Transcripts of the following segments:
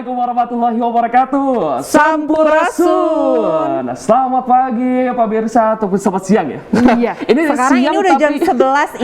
Assalamualaikum warahmatullahi wabarakatuh. Sampurasun. Selamat pagi pemirsa ataupun selamat siang ya. Iya. Ini sekarang siang, ini udah jam tapi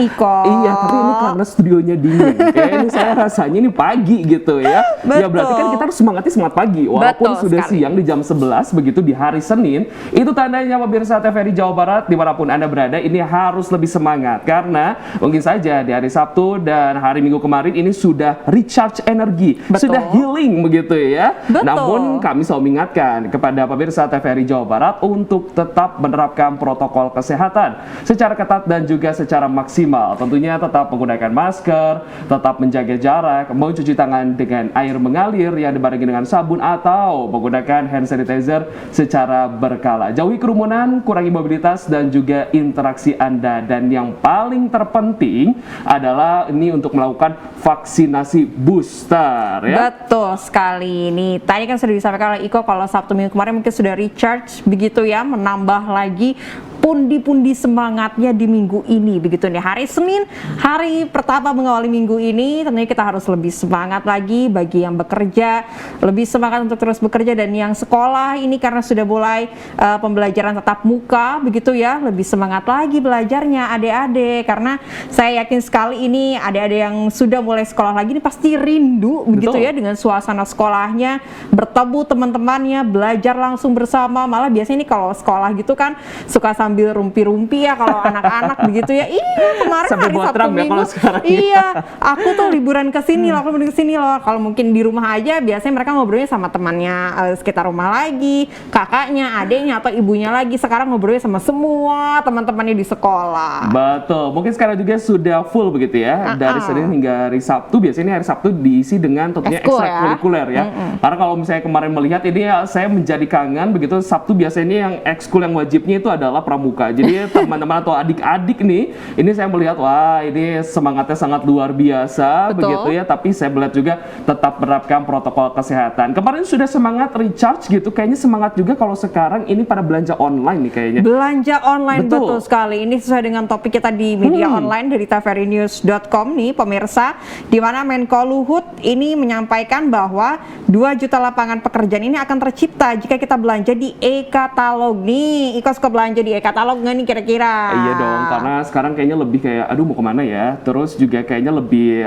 11 Iko. Iya, tapi ini karena studionya dingin. Kayak ini saya rasanya ini pagi gitu ya. Betul. Ya berarti kan kita harus semangatnya semangat pagi. Walaupun Betul sudah sekali. siang di jam 11 begitu di hari Senin, itu tandanya pemirsa TVRI Jawa Barat dimanapun Anda berada ini harus lebih semangat. Karena mungkin saja di hari Sabtu dan hari Minggu kemarin ini sudah recharge energi. Betul. Sudah healing begitu ya. Betul. Namun kami selalu mengingatkan kepada pemirsa TVRI Jawa Barat untuk tetap menerapkan protokol kesehatan secara ketat dan juga secara maksimal. Tentunya tetap menggunakan masker, tetap menjaga jarak, mencuci tangan dengan air mengalir yang dibarengi dengan sabun atau menggunakan hand sanitizer secara berkala. Jauhi kerumunan, kurangi mobilitas dan juga interaksi Anda. Dan yang paling terpenting adalah ini untuk melakukan vaksinasi booster ya. Betul sekali. Nih, tadi kan sudah disampaikan oleh Iko kalau Sabtu Minggu kemarin mungkin sudah recharge begitu ya, menambah lagi pundi-pundi semangatnya di minggu ini begitu nih. Hari Senin, hari pertama mengawali minggu ini, tentunya kita harus lebih semangat lagi bagi yang bekerja, lebih semangat untuk terus bekerja, dan yang sekolah ini karena sudah mulai pembelajaran tatap muka begitu ya, lebih semangat lagi belajarnya adik-adik, karena saya yakin sekali ini adik-adik yang sudah mulai sekolah lagi ini pasti rindu begitu ya dengan suasana sekolahnya, bertemu teman-temannya, belajar langsung bersama. Malah biasanya ini kalau sekolah gitu kan suka sambil rumpi-rumpi ya kalau anak-anak begitu ya. Iya, kemarin Sampai hari buat Sabtu terang ya Minggu. kalau sekarang ya. Iya, aku tuh liburan ke sini loh, aku liburan ke sini loh. Kalau mungkin di rumah aja biasanya mereka ngobrolnya sama temannya sekitar rumah lagi, kakaknya, adiknya atau ibunya lagi. Sekarang ngobrolnya sama semua teman-temannya di sekolah. Betul, mungkin sekarang juga sudah full begitu ya. Dari Senin hingga hari Sabtu, biasanya hari Sabtu diisi dengan tentunya Ekskul ya. ekstrakurikuler ya. Karena kalau misalnya kemarin melihat ini ya, saya menjadi kangen begitu, Sabtu biasanya yang ekskul yang wajibnya itu adalah pramuka. Jadi teman-teman atau adik-adik nih, ini saya melihat wah ini semangatnya sangat luar biasa. Betul. Begitu ya. Tapi saya melihat juga tetap menerapkan protokol kesehatan. Kemarin sudah semangat recharge gitu, kayaknya semangat juga kalau sekarang ini pada belanja online nih kayaknya. Belanja online, Betul. betul sekali. Ini sesuai dengan topik kita di media online dari tvrinews.com nih pemirsa, di mana Menko Luhut ini menyampaikan bahwa 2 juta lapangan pekerjaan ini akan tercipta jika kita belanja di e-katalog nih. Iko suka belanja di e-katalog nggak nih kira-kira? Iya dong, karena sekarang kayaknya lebih kayak, aduh mau kemana ya? Terus juga kayaknya lebih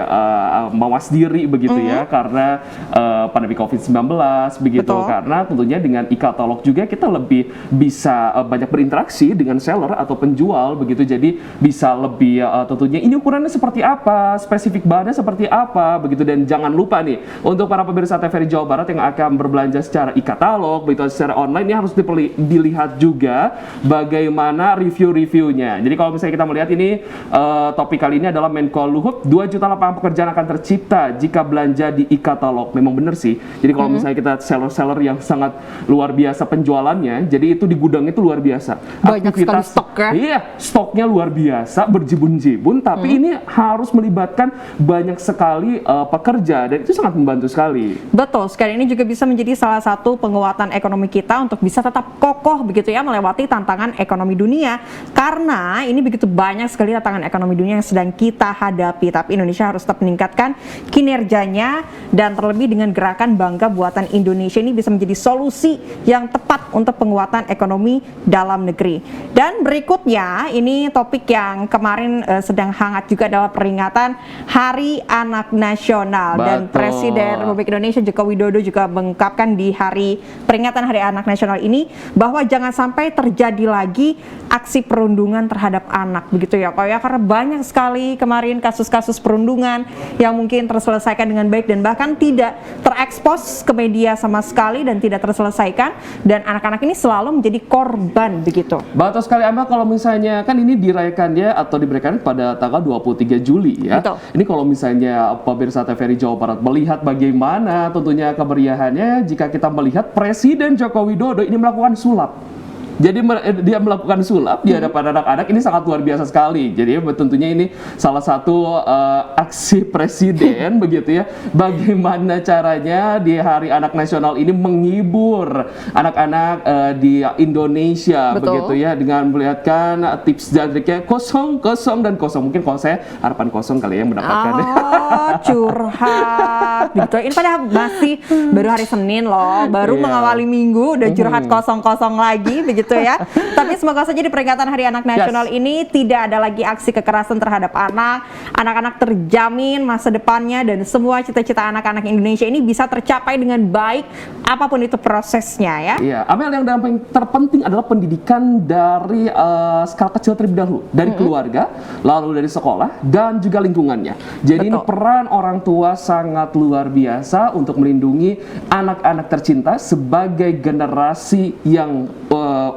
mawas diri begitu ya, karena pandemi COVID-19 begitu. Betul. Karena tentunya dengan e-katalog juga kita lebih bisa banyak berinteraksi dengan seller atau penjual begitu. Jadi bisa lebih tentunya ini ukurannya seperti apa, spesifik bahannya seperti apa begitu. Dan jangan lupa nih, untuk para pemirsa TVRI Jawa Barat yang akan berbelanja secara e-katalog begitu secara online, ini harus dilihat juga bagaimana review-reviewnya. Jadi kalau misalnya kita melihat ini topik kali ini adalah Menko Luhut, 2 juta lapangan pekerjaan akan tercipta jika belanja di e-katalog. Memang benar sih. Jadi kalau misalnya kita seller-seller yang sangat luar biasa penjualannya, jadi itu di gudang itu luar biasa. Banyak sekali stok ya? Iya, stoknya luar biasa, berjibun-jibun, tapi ini harus melibatkan banyak sekali pekerja dan itu sangat membantu sekali. Betul, sekali ini juga bisa menjadi salah satu penguatan ekonomi kita untuk bisa tetap kokoh begitu ya melewati tantangan ekonomi dunia. Karena ini begitu banyak sekali tantangan ekonomi dunia yang sedang kita hadapi, tapi Indonesia harus tetap meningkatkan kinerjanya, dan terlebih dengan gerakan Bangga Buatan Indonesia ini bisa menjadi solusi yang tepat untuk penguatan ekonomi dalam negeri. Dan berikutnya ini topik yang kemarin sedang hangat juga adalah peringatan Hari Anak Nasional. Dan Betul. Presiden Republik Indonesia Joko Widodo juga mengungkapkan di hari peringatan Hari Anak Nasional ini bahwa jangan sampai terjadi lagi aksi perundungan terhadap anak begitu ya Pak ya, karena banyak sekali kemarin kasus-kasus perundungan yang mungkin terselesaikan dengan baik dan bahkan tidak terekspos ke media sama sekali dan tidak terselesaikan, dan anak-anak ini selalu menjadi korban begitu. Betul sekali Amel, kalau misalnya kan ini dirayakannya atau diberikan pada tanggal 23 Juli ya. Betul. Ini kalau misalnya pemirsa TVRI Jawa Barat melihat bagaimana tentunya kemeriahannya jika kita melihat Presiden Joko Widodo ini melakukan sulap. Jadi dia melakukan sulap di hadapan anak-anak, ini sangat luar biasa sekali. Jadi tentunya ini salah satu aksi presiden begitu ya. Bagaimana caranya di Hari Anak Nasional ini menghibur anak-anak di Indonesia. Betul. Begitu ya, dengan melihatkan tips dan triknya kosong, kosong, dan kosong. Mungkin kalau saya harapan kosong kali ya mendapatkan. Oh, curhat gitu. Ini padahal masih baru hari Senin loh, baru Iya. mengawali minggu udah curhat kosong-kosong lagi begitu ya. Tapi semoga saja di peringatan Hari Anak Nasional ini tidak ada lagi aksi kekerasan terhadap anak-anak terjamin masa depannya, dan semua cita-cita anak-anak Indonesia ini bisa tercapai dengan baik apapun itu prosesnya ya. Iya, Amel, yang terpenting adalah pendidikan dari skala kecil terlebih dahulu, dari keluarga, lalu dari sekolah, dan juga lingkungannya. Jadi ini Betul. peran orang tua sangat luar biasa untuk melindungi anak-anak tercinta sebagai generasi yang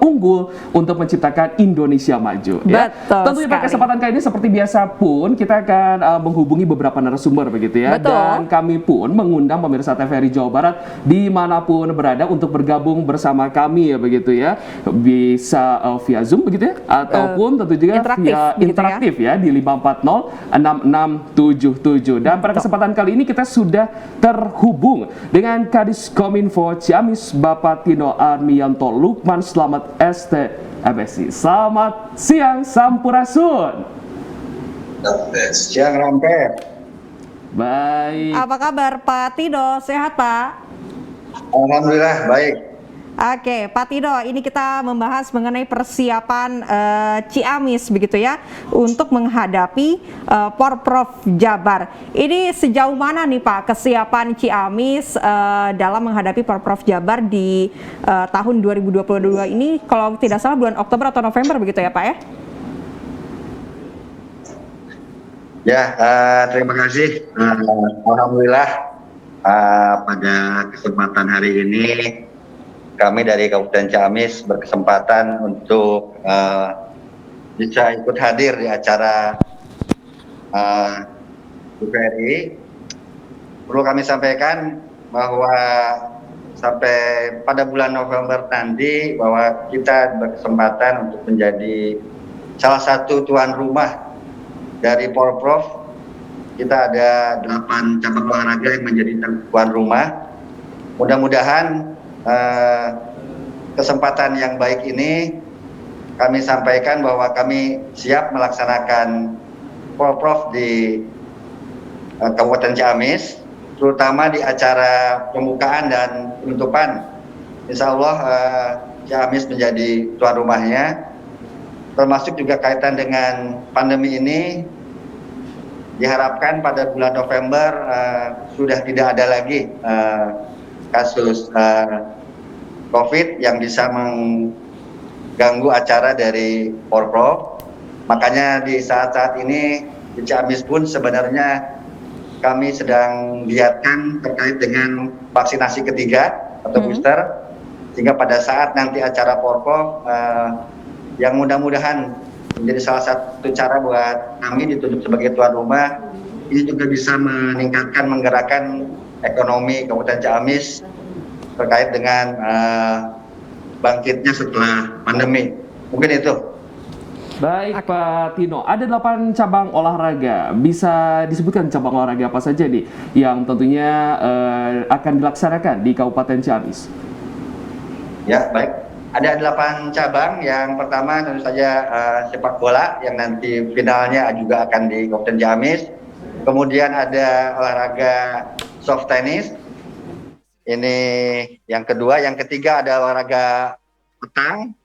unggul untuk menciptakan Indonesia maju. Ya. Betul Tentunya pada sekali. kesempatan kali ini seperti biasa pun kita akan menghubungi beberapa narasumber begitu ya. Betul. Dan kami pun mengundang pemirsa TVRI Jawa Barat dimanapun berada untuk bergabung bersama kami ya begitu ya. Bisa via Zoom begitu ya, ataupun tentu juga interaktif, via begitu ya. interaktif ya di 540-6677. Dan pada kesempatan kali ini kita sudah terhubung dengan Kadis Kominfo Ciamis Bapak Tino Armiyanto Lukman. Selamat STMSI. Selamat siang Sampurasun. Siang Rampe. Baik. Apa kabar Pak Tino? Sehat Pak? Alhamdulillah baik. Oke, Pak Tino, ini kita membahas mengenai persiapan Ciamis begitu ya untuk menghadapi Porprov Jabar. Ini sejauh mana nih Pak kesiapan Ciamis dalam menghadapi Porprov Jabar di tahun 2022 ini, kalau tidak salah bulan Oktober atau November begitu ya Pak ya? Ya, terima kasih. Alhamdulillah pada kesempatan hari ini kami dari Kabupaten Ciamis berkesempatan untuk bisa ikut hadir di acara TVRI. Perlu kami sampaikan bahwa sampai pada bulan November nanti bahwa kita berkesempatan untuk menjadi salah satu tuan rumah dari Porprov. Kita ada 8 cabang olahraga yang menjadi tuan rumah. Mudah-mudahan kesempatan yang baik ini kami sampaikan bahwa kami siap melaksanakan Porprov di Kabupaten Ciamis, terutama di acara pembukaan dan penutupan. Insya Allah Ciamis menjadi tuan rumahnya, termasuk juga kaitan dengan pandemi ini. Diharapkan pada bulan November sudah tidak ada lagi kasus COVID yang bisa mengganggu acara dari Porprov. Makanya di saat-saat ini di Ciamis pun sebenarnya kami sedang giatkan terkait dengan vaksinasi ketiga atau booster, sehingga pada saat nanti acara Porprov yang mudah-mudahan menjadi salah satu cara buat kami ditunjuk sebagai tuan rumah, ini juga bisa meningkatkan, menggerakkan ekonomi Kabupaten Ciamis terkait dengan bangkitnya setelah pandemi. Mungkin itu. Baik Pak Tino, ada 8 cabang olahraga. Bisa disebutkan cabang olahraga apa saja nih yang tentunya akan dilaksanakan di Kabupaten Ciamis? Ya, baik. Ada 8 cabang. Yang pertama tentu saja sepak bola yang nanti finalnya juga akan di Kabupaten Ciamis. Kemudian ada olahraga soft tennis. Ini yang kedua. Yang ketiga ada olahraga petang.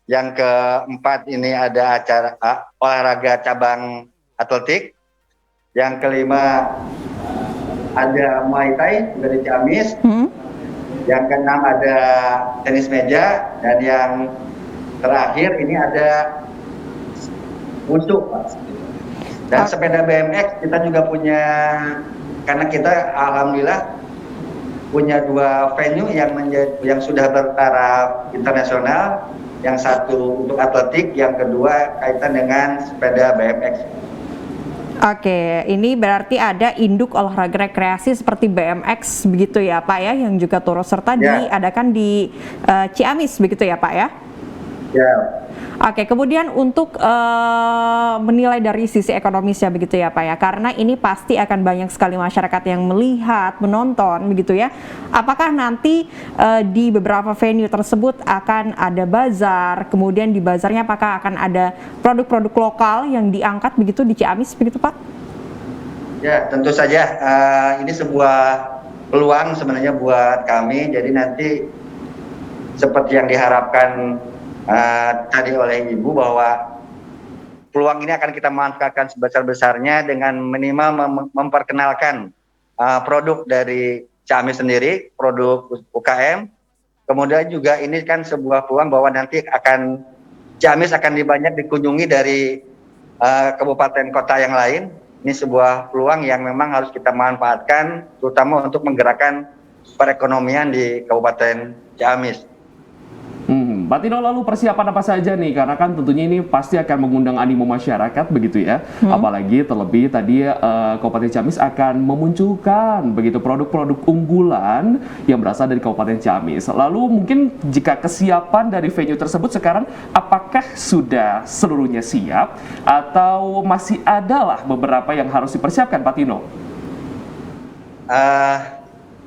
Yang keempat ini ada acara olahraga cabang atletik. Yang kelima ada Muay Thai dari Ciamis. Yang keenam ada tenis meja, dan yang terakhir ini ada wushu. Dan sepeda BMX kita juga punya, karena kita alhamdulillah punya 2 venue yang sudah bertaraf internasional, yang satu untuk atletik, yang kedua kaitan dengan sepeda BMX. Oke, ini berarti ada induk olahraga rekreasi seperti BMX begitu ya Pak ya, yang juga turut serta diadakan di Ciamis begitu ya Pak ya? Ya. Oke, kemudian untuk menilai dari sisi ekonomisnya begitu ya Pak ya, karena ini pasti akan banyak sekali masyarakat yang melihat, menonton begitu ya. Apakah nanti di beberapa venue tersebut akan ada bazar, kemudian di bazarnya apakah akan ada produk-produk lokal yang diangkat begitu di Ciamis begitu Pak? Ya, tentu saja ini sebuah peluang sebenarnya buat kami. Jadi nanti seperti yang diharapkan tadi oleh Ibu, bahwa peluang ini akan kita manfaatkan sebesar-besarnya dengan minimal memperkenalkan produk dari Ciamis sendiri, produk UKM. Kemudian juga ini kan sebuah peluang bahwa nanti Ciamis akan banyak dikunjungi dari kabupaten kota yang lain. Ini sebuah peluang yang memang harus kita manfaatkan, terutama untuk menggerakkan perekonomian di Kabupaten Ciamis. Pak Tino, lalu persiapan apa saja nih? Karena kan tentunya ini pasti akan mengundang animo masyarakat begitu ya. Apalagi terlebih tadi Kabupaten Ciamis akan memunculkan begitu produk-produk unggulan yang berasal dari Kabupaten Ciamis. Lalu mungkin jika kesiapan dari venue tersebut sekarang, apakah sudah seluruhnya siap atau masih adalah beberapa yang harus dipersiapkan, Pak Tino?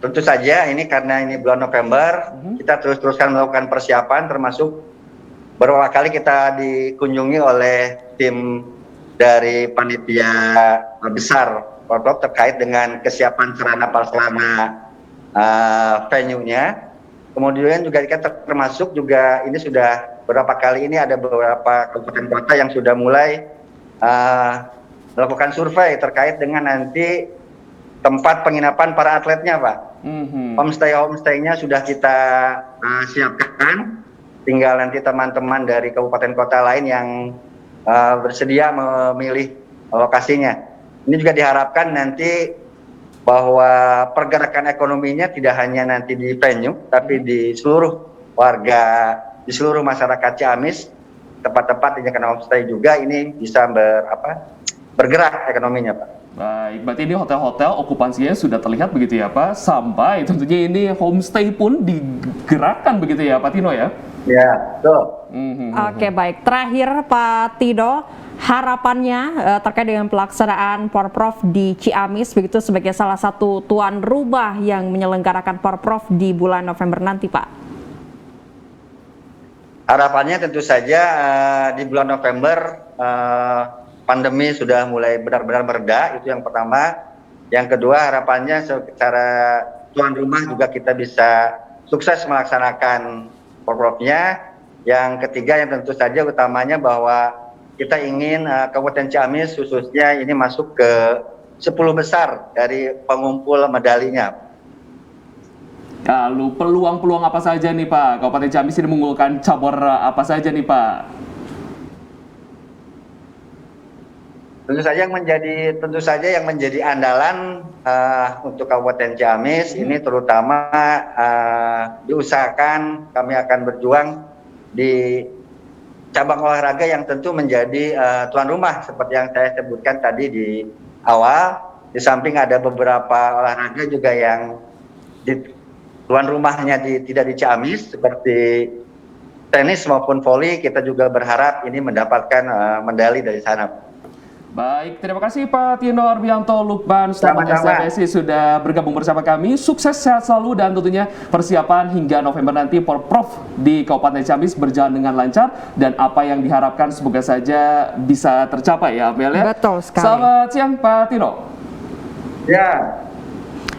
Tentu saja ini karena ini bulan November, kita terus-teruskan melakukan persiapan, termasuk beberapa kali kita dikunjungi oleh tim dari panitia besar Porprov terkait dengan kesiapan sarana prasarana venue-nya. Kemudian juga kita termasuk juga ini sudah beberapa kali ini ada beberapa kabupaten kota yang sudah mulai melakukan survei terkait dengan nanti tempat penginapan para atletnya, Pak. Homestay-nya sudah kita siapkan, tinggal nanti teman-teman dari kabupaten kota lain yang bersedia memilih lokasinya. Ini juga diharapkan nanti bahwa pergerakan ekonominya tidak hanya nanti di venue, tapi di seluruh warga, di seluruh masyarakat Ciamis, tempat-tempat yang kena homestay juga ini bisa bergerak ekonominya, Pak. Baik, berarti ini hotel-hotel okupansinya sudah terlihat begitu ya Pak, sampai tentunya ini homestay pun digerakkan begitu ya Pak Tino ya? Ya, betul. Oke, baik. Terakhir Pak Tino, harapannya terkait dengan pelaksanaan Porprov di Ciamis begitu sebagai salah satu tuan rumah yang menyelenggarakan Porprov di bulan November nanti Pak. Harapannya tentu saja di bulan November pandemi sudah mulai benar-benar mereda, itu yang pertama. Yang kedua, harapannya secara tuan rumah juga kita bisa sukses melaksanakan Porprovnya. Yang ketiga yang tentu saja utamanya bahwa kita ingin Kabupaten Ciamis khususnya ini masuk ke 10 besar dari pengumpul medalinya. Lalu peluang-peluang apa saja nih Pak? Kabupaten Ciamis ini mengunggulkan cabur apa saja nih Pak? Tentu saja yang menjadi andalan untuk Kabupaten Ciamis ini terutama diusahakan kami akan berjuang di cabang olahraga yang tentu menjadi tuan rumah seperti yang saya sebutkan tadi di awal. Di samping ada beberapa olahraga juga yang tuan rumahnya tidak di Ciamis seperti tenis maupun voli, kita juga berharap ini mendapatkan medali dari sana. Baik, terima kasih Pak Tino Arbianto Lukban Selamat STPSI sudah bergabung bersama kami. Sukses, sehat selalu, dan tentunya persiapan hingga November nanti Porprov di Kabupaten Ciamis berjalan dengan lancar, dan apa yang diharapkan semoga saja bisa tercapai ya Amel ya. Betul sekali. Selamat siang Pak Tino. Ya.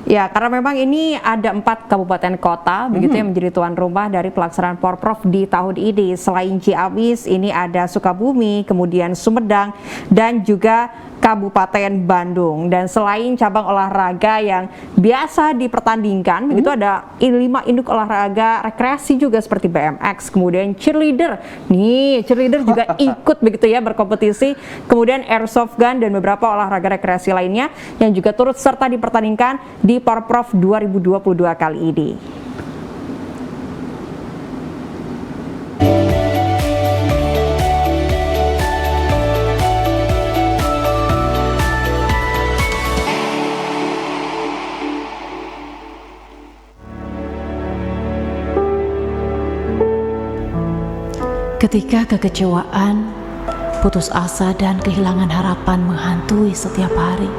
Ya, karena memang ini ada 4 kabupaten kota begitu yang menjadi tuan rumah dari pelaksanaan Porprov di tahun ini. Selain Ciamis, ini ada Sukabumi, kemudian Sumedang, dan juga Kabupaten Bandung. Dan selain cabang olahraga yang biasa dipertandingkan, begitu ada 5 induk olahraga rekreasi juga seperti BMX, kemudian cheerleader. Nih, cheerleader juga ikut begitu ya berkompetisi. Kemudian airsoft gun dan beberapa olahraga rekreasi lainnya yang juga turut serta dipertandingkan di Porprov 2022 kali ini. Ketika kekecewaan, putus asa dan kehilangan harapan menghantui setiap hari,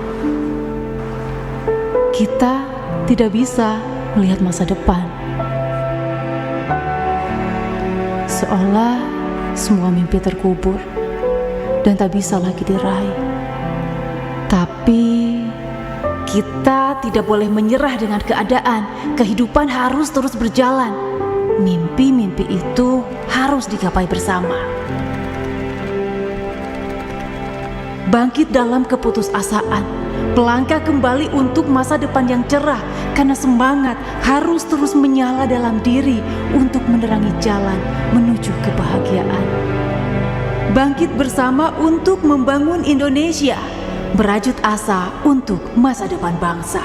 kita tidak bisa melihat masa depan. Seolah semua mimpi terkubur dan tak bisa lagi diraih. Tapi kita tidak boleh menyerah dengan keadaan. Kehidupan harus terus berjalan. Mimpi-mimpi itu harus digapai bersama. Bangkit dalam keputusasaan, melangkah kembali untuk masa depan yang cerah, karena semangat harus terus menyala dalam diri untuk menerangi jalan menuju kebahagiaan. Bangkit bersama untuk membangun Indonesia, merajut asa untuk masa depan bangsa.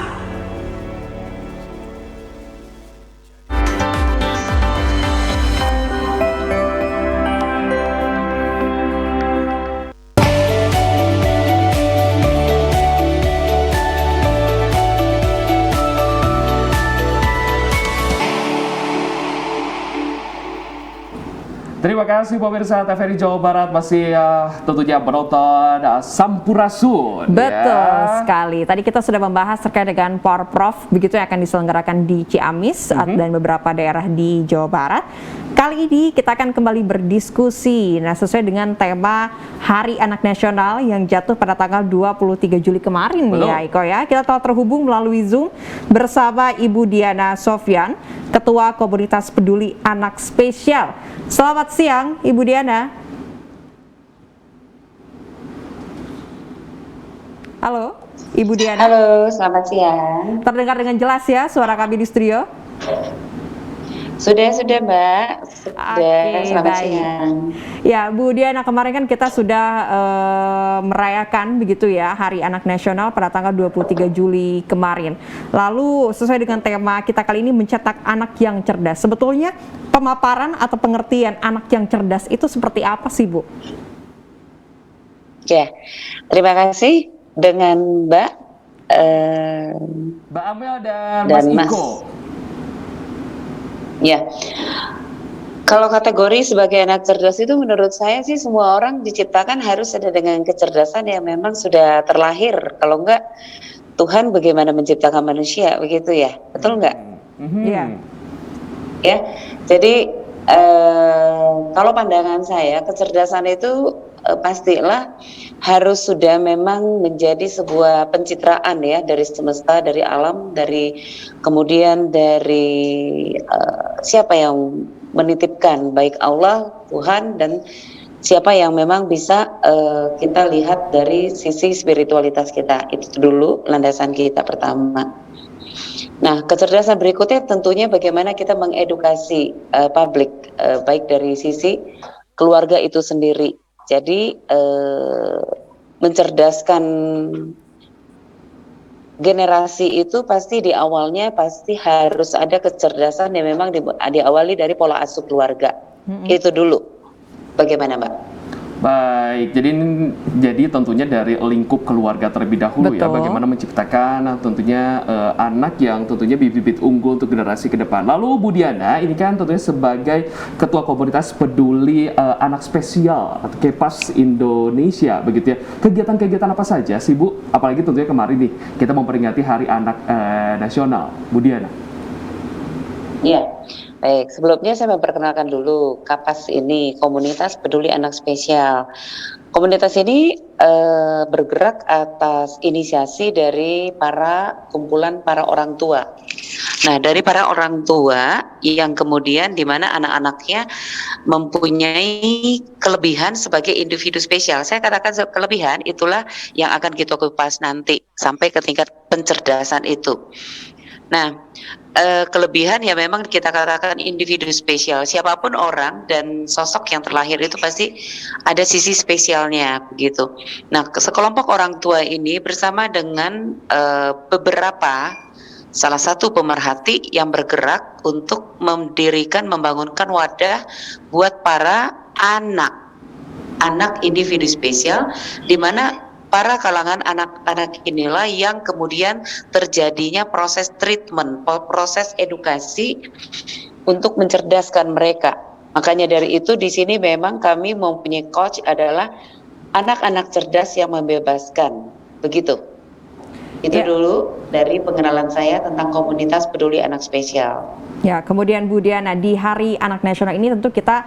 Terima kasih pemirsa TVRI Jawa Barat masih tentunya menonton Sampurasun. Betul sekali. Tadi kita sudah membahas terkait dengan Porprov begitu yang akan diselenggarakan di Ciamis dan beberapa daerah di Jawa Barat. Kali ini kita akan kembali berdiskusi sesuai dengan tema Hari Anak Nasional yang jatuh pada tanggal 23 Juli kemarin nih ya Iko ya. Kita telah terhubung melalui Zoom bersama Ibu Diana Sofyan, Ketua Komunitas Peduli Anak Spesial. Selamat siang, Ibu Diana. Halo, Ibu Diana. Halo, selamat siang. Terdengar dengan jelas ya suara kami di studio? Sudah Mbak. Selamat baik. siang. Ya, Bu Diana, kemarin kan kita sudah merayakan begitu ya Hari Anak Nasional pada tanggal 23 Juli kemarin. Lalu sesuai dengan tema kita kali ini mencetak anak yang cerdas. Sebetulnya pemaparan atau pengertian anak yang cerdas itu seperti apa sih, Bu? Ya, terima kasih dengan Mbak Amel dan Mas Iko. Ya, kalau kategori sebagai anak cerdas itu menurut saya sih semua orang diciptakan harus ada dengan kecerdasan yang memang sudah terlahir. Kalau enggak, Tuhan bagaimana menciptakan manusia, begitu ya? Betul enggak? Iya. Ya, jadi kalau pandangan saya kecerdasan itu pastilah harus sudah memang menjadi sebuah pencitraan ya dari semesta, dari alam, dari kemudian dari siapa yang menitipkan, baik Allah, Tuhan, dan siapa yang memang bisa kita lihat dari sisi spiritualitas kita. Itu dulu landasan kita pertama. Nah, kecerdasan berikutnya tentunya bagaimana kita mengedukasi publik, baik dari sisi keluarga itu sendiri. Jadi mencerdaskan generasi itu pasti di awalnya pasti harus ada kecerdasan yang memang diawali dari pola asuh keluarga. Itu dulu. Bagaimana, Mbak? Baik, jadi tentunya dari lingkup keluarga terlebih dahulu. Betul. Ya, bagaimana menciptakan tentunya anak yang tentunya bibit-bibit unggul untuk generasi ke depan. Lalu Bu Diana, ini kan tentunya sebagai Ketua Komunitas Peduli Anak Spesial atau KEPAS Indonesia, begitu ya. Kegiatan-kegiatan apa saja sih Bu? Apalagi tentunya kemarin nih kita memperingati Hari Anak Nasional, Bu Diana. Iya. Baik, sebelumnya saya memperkenalkan dulu KAPAS ini, Komunitas Peduli Anak Spesial. Komunitas ini bergerak atas inisiasi dari kumpulan para orang tua. Nah, dari para orang tua yang kemudian di mana anak-anaknya mempunyai kelebihan sebagai individu spesial. Saya katakan kelebihan itulah yang akan kita kupas nanti sampai ke tingkat pencerdasan itu. Nah, kelebihan ya memang kita katakan individu spesial. Siapapun orang dan sosok yang terlahir itu pasti ada sisi spesialnya begitu. Nah, sekelompok orang tua ini bersama dengan beberapa salah satu pemerhati yang bergerak untuk membangunkan wadah buat para anak individu spesial, di mana para kalangan anak-anak inilah yang kemudian terjadinya proses treatment, proses edukasi untuk mencerdaskan mereka. Makanya dari itu di sini memang kami mempunyai coach adalah anak-anak cerdas yang membebaskan. Begitu. Itu Ya. dulu dari pengenalan saya tentang komunitas peduli anak spesial. Ya, kemudian Bu Diana, di Hari Anak Nasional ini tentu kita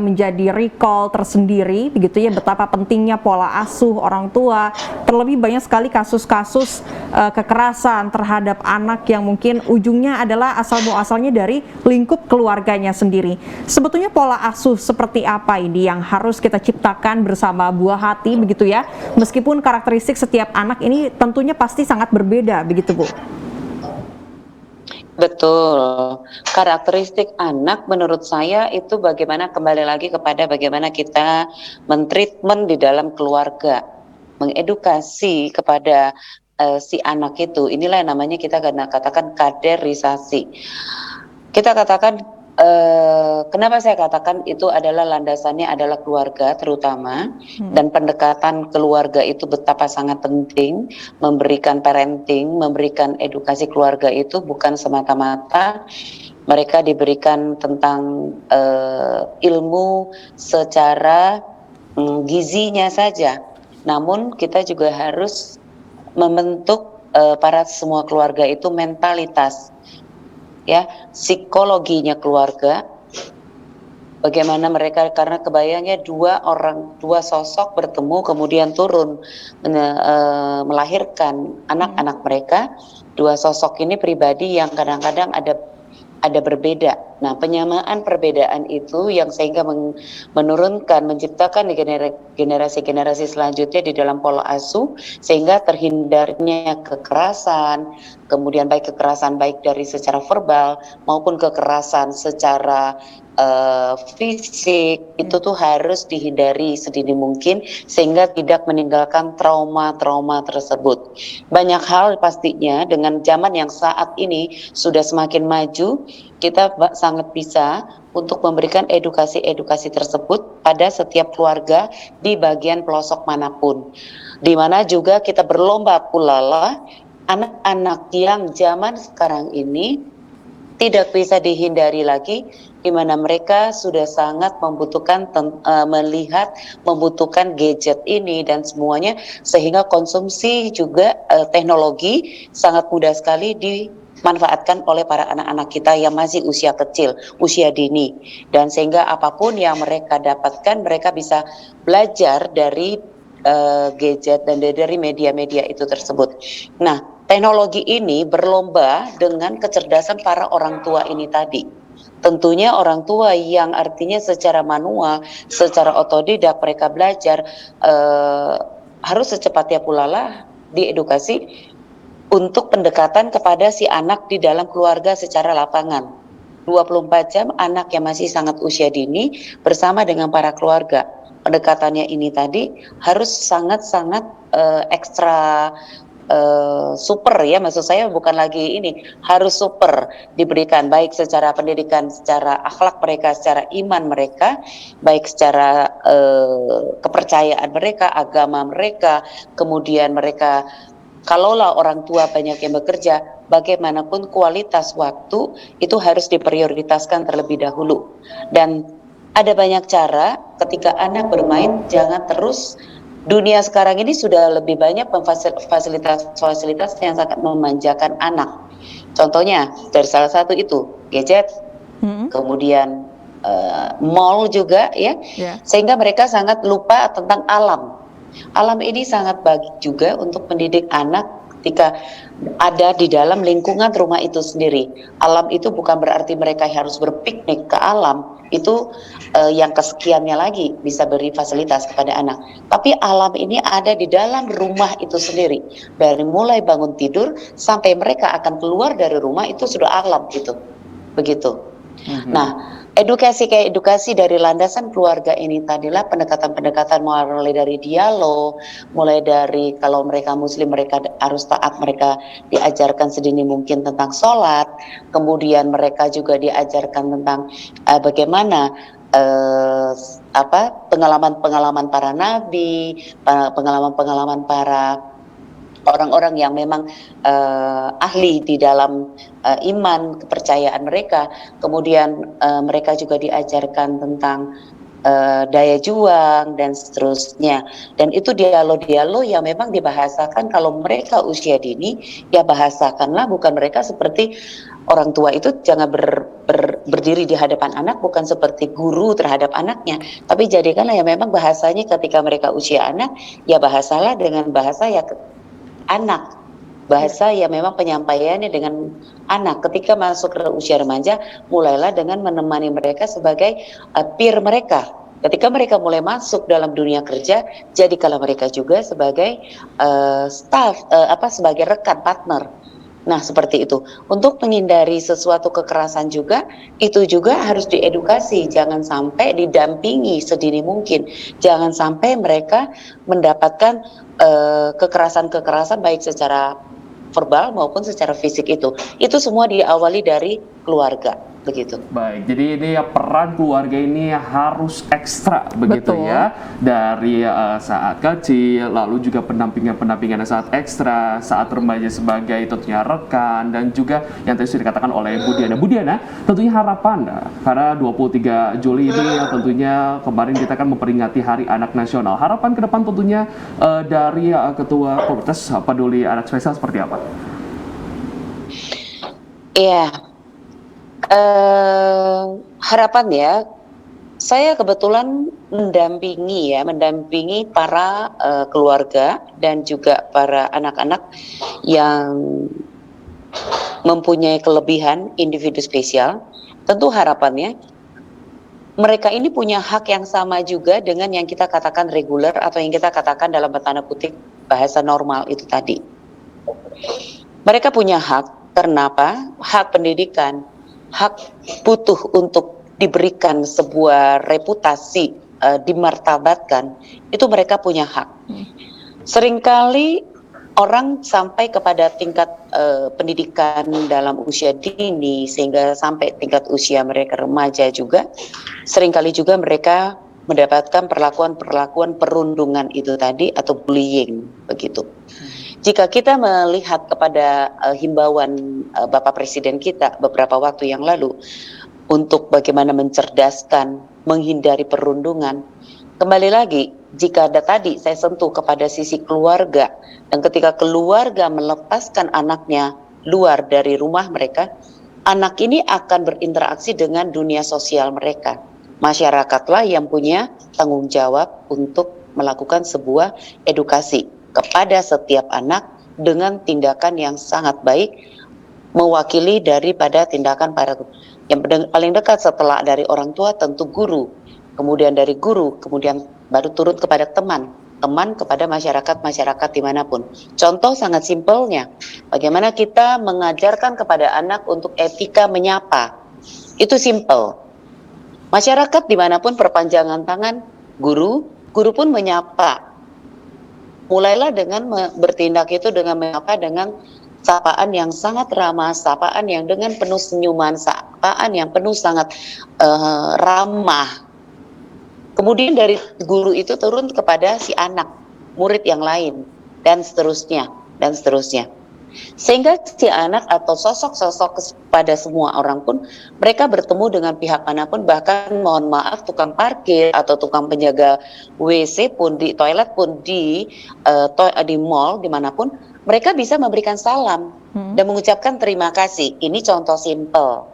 menjadi recall tersendiri, begitu ya, betapa pentingnya pola asuh orang tua. Terlebih banyak sekali kasus-kasus kekerasan terhadap anak yang mungkin ujungnya adalah asal muasalnya dari lingkup keluarganya sendiri. Sebetulnya pola asuh seperti apa ini yang harus kita ciptakan bersama buah hati, begitu ya? Meskipun karakteristik setiap anak ini tentunya pasti sangat berbeda, begitu Bu? Betul. Karakteristik anak menurut saya itu bagaimana, kembali lagi kepada bagaimana kita mentreatment di dalam keluarga, mengedukasi kepada si anak itu. Inilah yang namanya kita katakan kaderisasi. Kita katakan kenapa saya katakan itu adalah landasannya adalah keluarga terutama, dan pendekatan keluarga itu betapa sangat penting, memberikan parenting, memberikan edukasi keluarga itu bukan semata-mata mereka diberikan tentang ilmu secara gizinya saja, namun kita juga harus membentuk para semua keluarga itu mentalitas, ya, psikologinya keluarga, bagaimana mereka, karena kebayangnya dua sosok bertemu kemudian turun melahirkan anak-anak mereka. Dua sosok ini pribadi yang kadang-kadang ada berbeda. Nah, penyamaan perbedaan itu yang sehingga menurunkan, menciptakan di generasi-generasi selanjutnya di dalam pola asuh, sehingga terhindarnya kekerasan, kemudian baik kekerasan baik dari secara verbal maupun kekerasan secara fisik, itu tuh harus dihindari sedini mungkin sehingga tidak meninggalkan trauma-trauma tersebut. Banyak hal pastinya dengan zaman yang saat ini sudah semakin maju, kita sangat bisa untuk memberikan edukasi-edukasi tersebut pada setiap keluarga di bagian pelosok manapun, di mana juga kita berlomba pula lah anak-anak yang zaman sekarang ini tidak bisa dihindari lagi, di mana mereka sudah sangat membutuhkan membutuhkan gadget ini dan semuanya, sehingga konsumsi juga teknologi sangat mudah sekali dimanfaatkan oleh para anak-anak kita yang masih usia kecil, usia dini, dan sehingga apapun yang mereka dapatkan mereka bisa belajar dari gadget dan dari media-media itu tersebut. Nah, teknologi ini berlomba dengan kecerdasan para orang tua ini tadi. Tentunya orang tua yang artinya secara manual, secara otodidak mereka belajar, harus secepatnya pula lah diedukasi untuk pendekatan kepada si anak di dalam keluarga secara lapangan. 24 jam anak yang masih sangat usia dini bersama dengan para keluarga. Pendekatannya ini tadi harus sangat-sangat ekstra super, ya, maksud saya bukan lagi ini, harus super diberikan baik secara pendidikan, secara akhlak mereka, secara iman mereka, baik secara kepercayaan mereka, agama mereka, kemudian mereka, kalaulah orang tua banyak yang bekerja, bagaimanapun kualitas waktu itu harus diprioritaskan terlebih dahulu. Dan ada banyak cara ketika anak bermain, jangan terus. Dunia sekarang ini sudah lebih banyak fasilitas yang sangat memanjakan anak. Contohnya dari salah satu itu gadget, kemudian mall juga, ya, sehingga mereka sangat lupa tentang alam. Alam ini sangat baik juga untuk mendidik anak ketika ada di dalam lingkungan rumah itu sendiri. Alam itu bukan berarti mereka harus berpiknik ke alam, itu yang kesekiannya lagi bisa beri fasilitas kepada anak. Tapi alam ini ada di dalam rumah itu sendiri. Dari mulai bangun tidur sampai mereka akan keluar dari rumah itu sudah alam itu. Begitu. Nah, edukasi dari landasan keluarga ini tadilah pendekatan-pendekatan mulai dari dialog, mulai dari kalau mereka muslim mereka harus taat, mereka diajarkan sedini mungkin tentang sholat, kemudian mereka juga diajarkan tentang bagaimana pengalaman-pengalaman para nabi, pengalaman-pengalaman para orang-orang yang memang ahli di dalam iman, kepercayaan mereka. Kemudian mereka juga diajarkan tentang daya juang dan seterusnya. Dan itu dialog-dialog yang memang dibahasakan kalau mereka usia dini, ya bahasakanlah, bukan mereka seperti orang tua itu jangan berdiri di hadapan anak, bukan seperti guru terhadap anaknya, tapi jadikanlah ya memang bahasanya ketika mereka usia anak, ya bahasalah dengan bahasa ya anak, bahasa ya memang penyampaiannya dengan anak. Ketika masuk ke usia remaja, mulailah dengan menemani mereka sebagai peer mereka. Ketika mereka mulai masuk dalam dunia kerja, jadikanlah mereka juga sebagai sebagai rekan partner. Nah, seperti itu. Untuk menghindari sesuatu kekerasan juga, itu juga harus diedukasi. Jangan sampai didampingi sedini mungkin. Jangan sampai mereka mendapatkan kekerasan-kekerasan baik secara verbal maupun secara fisik itu. Itu semua diawali dari keluarga, begitu. Baik, jadi ini ya peran keluarga ini harus ekstra begitu. Betul. Ya, dari saat kecil, lalu juga pendampingan saat ekstra, saat remaja sebagai tentunya rekan, dan juga yang tadi sudah dikatakan oleh Bu Diana. Bu Diana, tentunya harapan karena 23 Juli ini tentunya kemarin kita akan memperingati Hari Anak Nasional. Harapan ke depan tentunya dari Ketua Komunitas Peduli Anak Spesial seperti apa? Iya. Harapan ya, saya kebetulan mendampingi para keluarga dan juga para anak-anak yang mempunyai kelebihan individu spesial. Tentu harapannya mereka ini punya hak yang sama juga dengan yang kita katakan reguler atau yang kita katakan dalam tanda kutip bahasa normal itu tadi. Mereka punya hak, kenapa? Hak pendidikan, hak butuh untuk diberikan sebuah reputasi, dimartabatkan, itu mereka punya hak. Seringkali orang sampai kepada tingkat pendidikan dalam usia dini, sehingga sampai tingkat usia mereka remaja juga, seringkali juga mereka mendapatkan perlakuan perundungan itu tadi atau bullying, begitu. Jika kita melihat kepada himbauan Bapak Presiden kita beberapa waktu yang lalu untuk bagaimana mencerdaskan, menghindari perundungan, kembali lagi, jika ada tadi saya sentuh kepada sisi keluarga, dan ketika keluarga melepaskan anaknya luar dari rumah mereka, anak ini akan berinteraksi dengan dunia sosial mereka. Masyarakatlah yang punya tanggung jawab untuk melakukan sebuah edukasi kepada setiap anak dengan tindakan yang sangat baik, mewakili daripada tindakan para yang paling dekat setelah dari orang tua tentu guru, kemudian dari guru, kemudian baru turun kepada teman kepada masyarakat dimanapun. Contoh sangat simpelnya, bagaimana kita mengajarkan kepada anak untuk etika menyapa, itu simpel. Masyarakat dimanapun perpanjangan tangan guru pun menyapa. Mulailah dengan bertindak itu dengan menyapa, dengan sapaan yang sangat ramah, sapaan yang dengan penuh senyuman, sapaan yang penuh sangat ramah. Kemudian dari guru itu turun kepada si anak, murid yang lain, dan seterusnya, dan seterusnya. Sehingga si anak atau sosok-sosok pada semua orang pun, mereka bertemu dengan pihak manapun, bahkan mohon maaf tukang parkir atau tukang penjaga WC pun, di toilet pun, di mall dimanapun, mereka bisa memberikan salam dan mengucapkan terima kasih. Ini contoh simpel.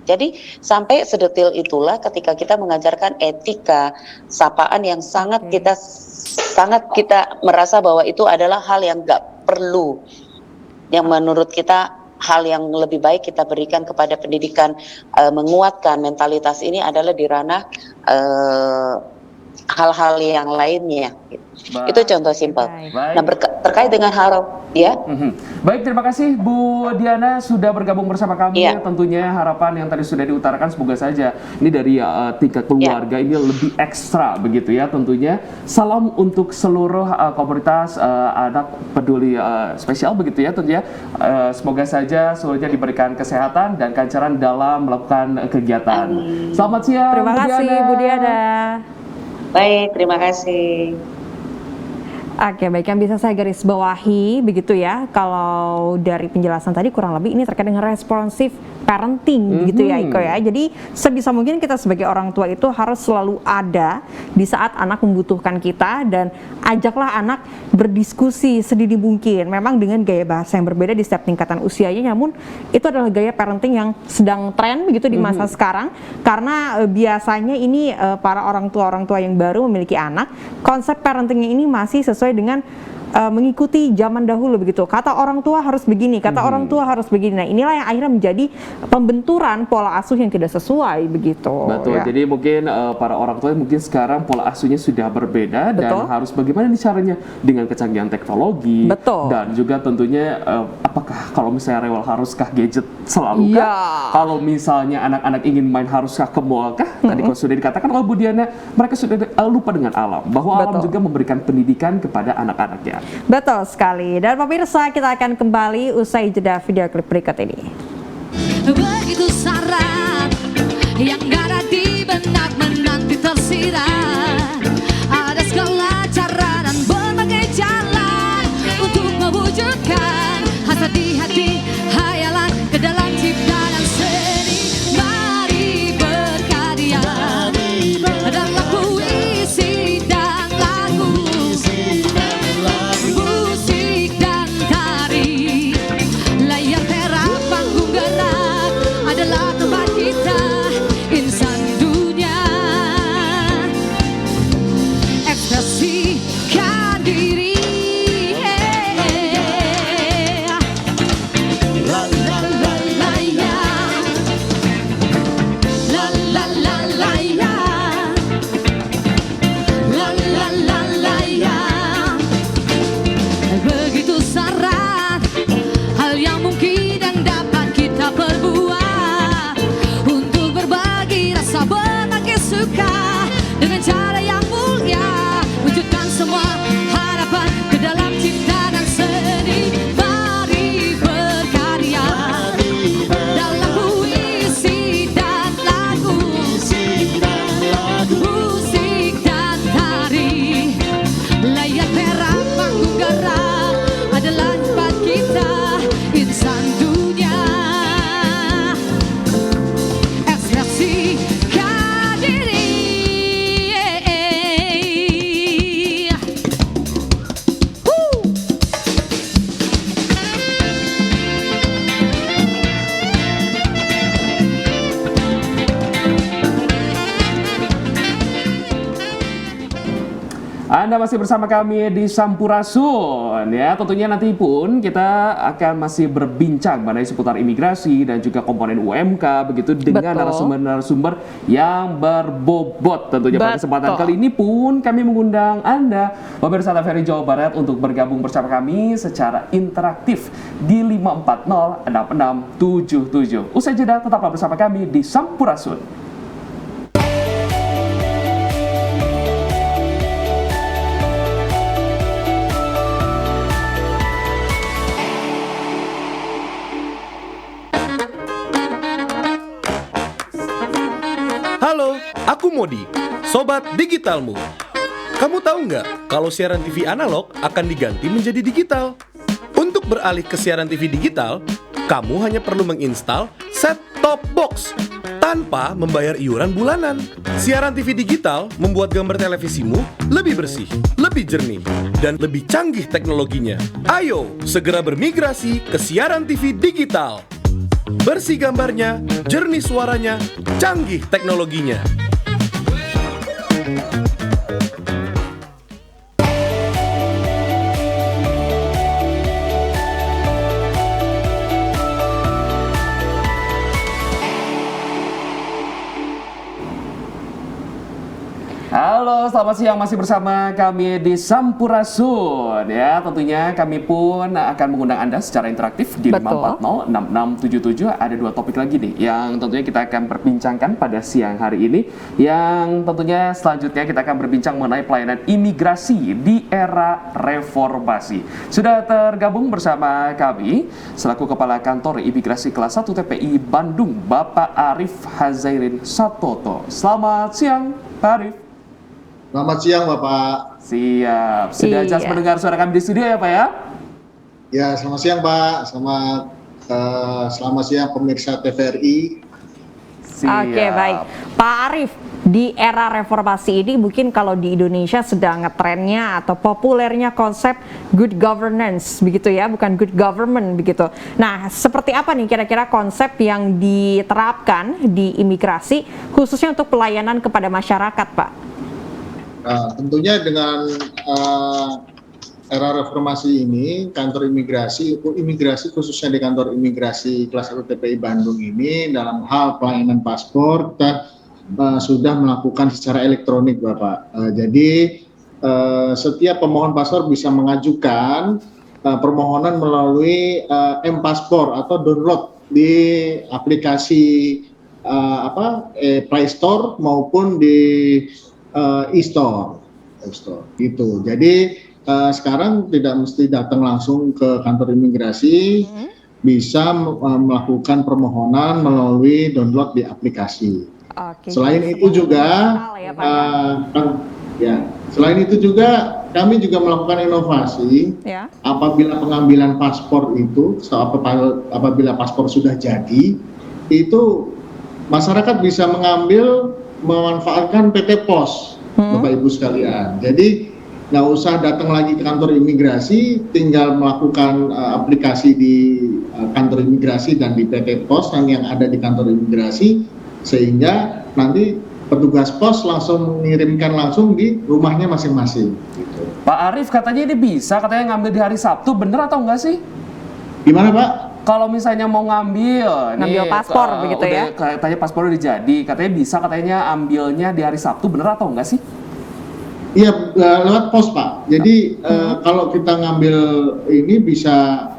Jadi sampai sedetil itulah ketika kita mengajarkan etika, sapaan yang sangat kita merasa bahwa itu adalah hal yang gak perlu, yang menurut kita hal yang lebih baik kita berikan kepada pendidikan, menguatkan mentalitas ini adalah di ranah hal-hal yang lainnya. Baik. Itu contoh simpel. Baik. Nah, terkait dengan ya. Baik, terima kasih Bu Diana sudah bergabung bersama kami. Iya. Tentunya harapan yang tadi sudah diutarakan semoga saja ini dari tingkat keluarga ini lebih ekstra begitu ya tentunya. Salam untuk seluruh komunitas anak peduli spesial begitu ya tentunya. Semoga saja seluruhnya diberikan kesehatan dan kelancaran dalam melakukan kegiatan. Selamat siang. Terima kasih Bu Diana. Baik, terima kasih. Oke, baik, yang bisa saya garis bawahi begitu ya, kalau dari penjelasan tadi kurang lebih ini terkait dengan responsif parenting begitu ya Iko ya. Jadi sebisa mungkin kita sebagai orang tua itu harus selalu ada di saat anak membutuhkan kita, dan ajaklah anak berdiskusi sedini mungkin. Memang dengan gaya bahasa yang berbeda di setiap tingkatan usianya, namun itu adalah gaya parenting yang sedang tren begitu di masa sekarang, karena biasanya ini para orang tua yang baru memiliki anak, konsep parentingnya ini masih sesuai dengan mengikuti zaman dahulu begitu. Kata orang tua harus begini, kata orang tua harus begini. Nah, inilah yang akhirnya menjadi pembenturan pola asuh yang tidak sesuai begitu. Betul. Ya. Jadi mungkin para orang tua mungkin sekarang pola asuhnya sudah berbeda. Betul. Dan harus bagaimana nih caranya dengan kecanggihan teknologi. Betul. Dan juga tentunya apakah kalau misalnya rewel haruskah gadget selalu kah? Ya. Kalau misalnya anak-anak ingin main haruskah ke mall kah? Tadi kalau sudah dikatakan oleh Bu Diana, mereka sudah lupa dengan alam, bahwa alam Betul. juga memberikan pendidikan kepada anak-anaknya. Betul sekali. Dan pemirsa, kita akan kembali usai jeda video klip berikut ini. Begitu syarat yang gak ada di benak menanti tersirat. Ada segala cara dan berbagai jalan untuk mewujudkan hasrat di hati, hayalan ke dalam cipta dan seni. Mari berkarya dalam puisi dan lagu, musik dan tari. Layar perak, panggung gerak adalah tempat kita, insan dunia. Ekspresikan diri. La la la la ya. La la la la ya. La la la la ya. Begitu syarat hal yang mungkin yang dapat kita perbuat untuk berbagi rasa berbagai suka dengan cara yang mulia, wujudkan semua harapan ke dalam cipta dan seni. Mari berkarya dalam puisi dan lagu, musik dan tari. Layar perak, panggung gerak adalah tempat kita, insan dunia. Ekspresikan diri. Anda masih bersama kami di Sampurasun ya. Tentunya nanti pun kita akan masih berbincang mengenai seputar imigrasi dan juga komponen UMK begitu dengan Betul. narasumber-narasumber yang berbobot. Tentunya pada Betul. kesempatan kali ini pun kami mengundang Anda pemirsa TVRI Jawa Barat untuk bergabung bersama kami secara interaktif di 5406677. Usai jeda tetaplah bersama kami di Sampurasun. Halo, aku Modi, Sobat Digitalmu. Kamu tahu nggak kalau siaran TV analog akan diganti menjadi digital? Untuk beralih ke siaran TV digital, kamu hanya perlu menginstal set-top box tanpa membayar iuran bulanan. Siaran TV digital membuat gambar televisimu lebih bersih, lebih jernih, dan lebih canggih teknologinya. Ayo, segera bermigrasi ke siaran TV digital. Bersih gambarnya, jernih suaranya, canggih teknologinya. Halo, selamat siang, masih bersama kami di Sampurasun ya. Tentunya kami pun akan mengundang Anda secara interaktif di Betul. 5406677. Ada dua topik lagi nih yang tentunya kita akan perbincangkan pada siang hari ini. Yang tentunya selanjutnya kita akan berbincang mengenai pelayanan imigrasi di era reformasi. Sudah tergabung bersama kami selaku Kepala Kantor Imigrasi Kelas 1 TPI Bandung, Bapak Arif Hazairin Satoto. Selamat siang, Pak Arif. Selamat siang Bapak. Siap. Sudah Iya. jelas mendengar suara kami di studio ya Pak ya? Ya, selamat siang Pak. Selamat siang pemirsa TVRI. Siap. Oke, baik. Pak Arief, di era reformasi ini mungkin kalau di Indonesia sedang ngetrennya atau populernya konsep good governance begitu ya, bukan good government begitu. Nah, seperti apa nih kira-kira konsep yang diterapkan di imigrasi khususnya untuk pelayanan kepada masyarakat, Pak? Nah, tentunya dengan era reformasi ini, kantor imigrasi khususnya di kantor imigrasi kelas 1 TPI Bandung ini dalam hal pelayanan paspor kita sudah melakukan secara elektronik, Bapak. Jadi setiap pemohon paspor bisa mengajukan permohonan melalui M-Paspor atau download di aplikasi Play Store maupun di e-store gitu. Jadi sekarang tidak mesti datang langsung ke kantor imigrasi, bisa melakukan permohonan melalui download di aplikasi. Oke, Selain jadi itu juga, ya, Pak, selain itu juga kami juga melakukan inovasi. ya. Apabila pengambilan paspor itu, apabila paspor sudah jadi, itu masyarakat bisa memanfaatkan PT Pos, Bapak Ibu sekalian. Jadi nggak usah datang lagi ke kantor imigrasi, tinggal melakukan aplikasi di kantor imigrasi dan di PT Pos yang ada di kantor imigrasi, sehingga nanti petugas pos langsung mengirimkan langsung di rumahnya masing-masing. Gitu. Pak Arief katanya ini bisa, katanya ngambil di hari Sabtu, bener atau enggak sih? Gimana Pak? Kalau misalnya mau ngambil paspor begitu ya? Katanya paspor udah jadi, katanya bisa, katanya ambilnya di hari Sabtu, bener atau enggak sih? Iya, lewat pos Pak. Jadi kalau kita ngambil ini bisa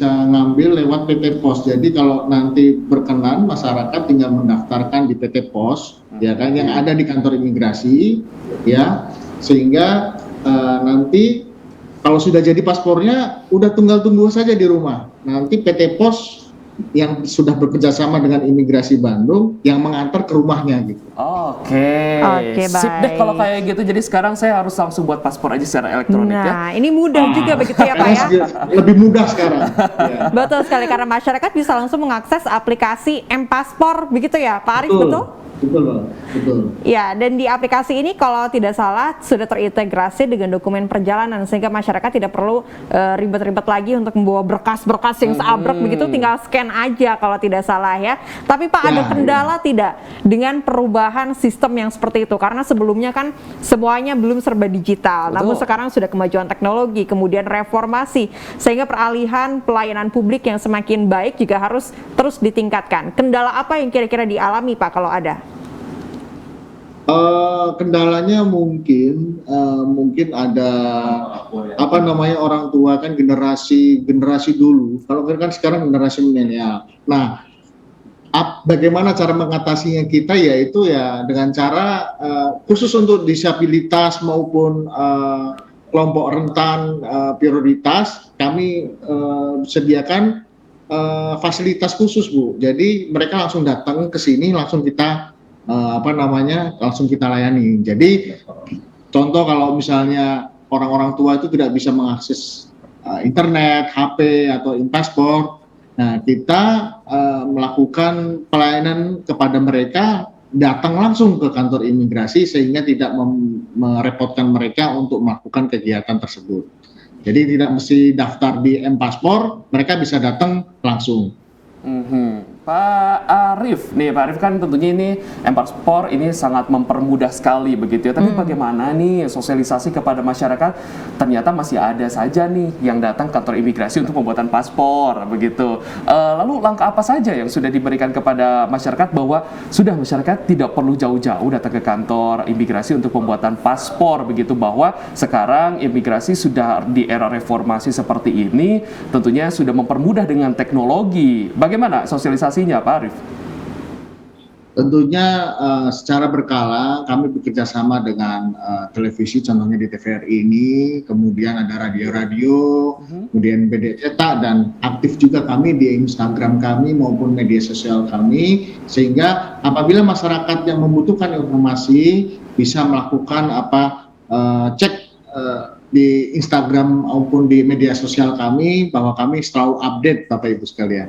ngambil lewat PT Pos. Jadi kalau nanti berkenan masyarakat tinggal mendaftarkan di PT Pos, ya kan, yang ada di kantor imigrasi, ya, sehingga nanti kalau sudah jadi paspornya, udah tinggal tunggu saja di rumah. Nanti PT Pos yang sudah bekerjasama dengan Imigrasi Bandung yang mengantar ke rumahnya gitu. Oke, sip deh baik. kalau kayak gitu. Jadi sekarang saya harus langsung buat paspor aja secara elektronik ya. Nah, ini mudah juga begitu ya, Pak ya? Lebih mudah sekarang. Ya. Betul sekali, karena masyarakat bisa langsung mengakses aplikasi M-Paspor begitu ya, Pak Arief, betul? Betul, Pak. Betul. Ya, dan di aplikasi ini kalau tidak salah sudah terintegrasi dengan dokumen perjalanan sehingga masyarakat tidak perlu ribet-ribet lagi untuk membawa berkas-berkas yang seabrek begitu, tinggal scan aja kalau tidak salah ya. Tapi Pak, ada kendala tidak dengan perubahan sistem yang seperti itu? Karena sebelumnya kan semuanya belum serba digital. Betul. Namun sekarang sudah kemajuan teknologi, kemudian reformasi sehingga peralihan pelayanan publik yang semakin baik juga harus terus ditingkatkan. Kendala apa yang kira-kira dialami Pak kalau ada? Kendalanya mungkin ada orang tua kan generasi dulu. Kalau kan sekarang generasi milenial. Nah, bagaimana cara mengatasinya kita, yaitu ya dengan cara khusus untuk disabilitas maupun kelompok rentan prioritas, kami sediakan fasilitas khusus, Bu. Jadi mereka langsung datang ke sini, langsung kita langsung kita layani. Jadi contoh kalau misalnya orang-orang tua itu tidak bisa mengakses internet, HP atau e-paspor, nah kita melakukan pelayanan kepada mereka, datang langsung ke kantor imigrasi sehingga tidak merepotkan mereka untuk melakukan kegiatan tersebut. Jadi tidak mesti daftar di M-Paspor, mereka bisa datang langsung. Pak Arief, nih Pak Arief kan tentunya ini M-Paspor ini sangat mempermudah sekali begitu ya. Tapi bagaimana nih sosialisasi kepada masyarakat? Ternyata masih ada saja nih yang datang ke kantor imigrasi untuk pembuatan paspor begitu. Lalu langkah apa saja yang sudah diberikan kepada masyarakat bahwa sudah masyarakat tidak perlu jauh-jauh datang ke kantor imigrasi untuk pembuatan paspor begitu, bahwa sekarang imigrasi sudah di era reformasi seperti ini tentunya sudah mempermudah dengan teknologi. Bagaimana sosialisasinya Pak Arief? Tentunya secara berkala kami bekerja sama dengan televisi, contohnya di TVRI ini, kemudian ada radio-radio, kemudian media cetak, dan aktif juga kami di Instagram kami maupun media sosial kami, sehingga apabila masyarakat yang membutuhkan informasi bisa melakukan cek di Instagram maupun di media sosial kami bahwa kami selalu update Bapak Ibu sekalian.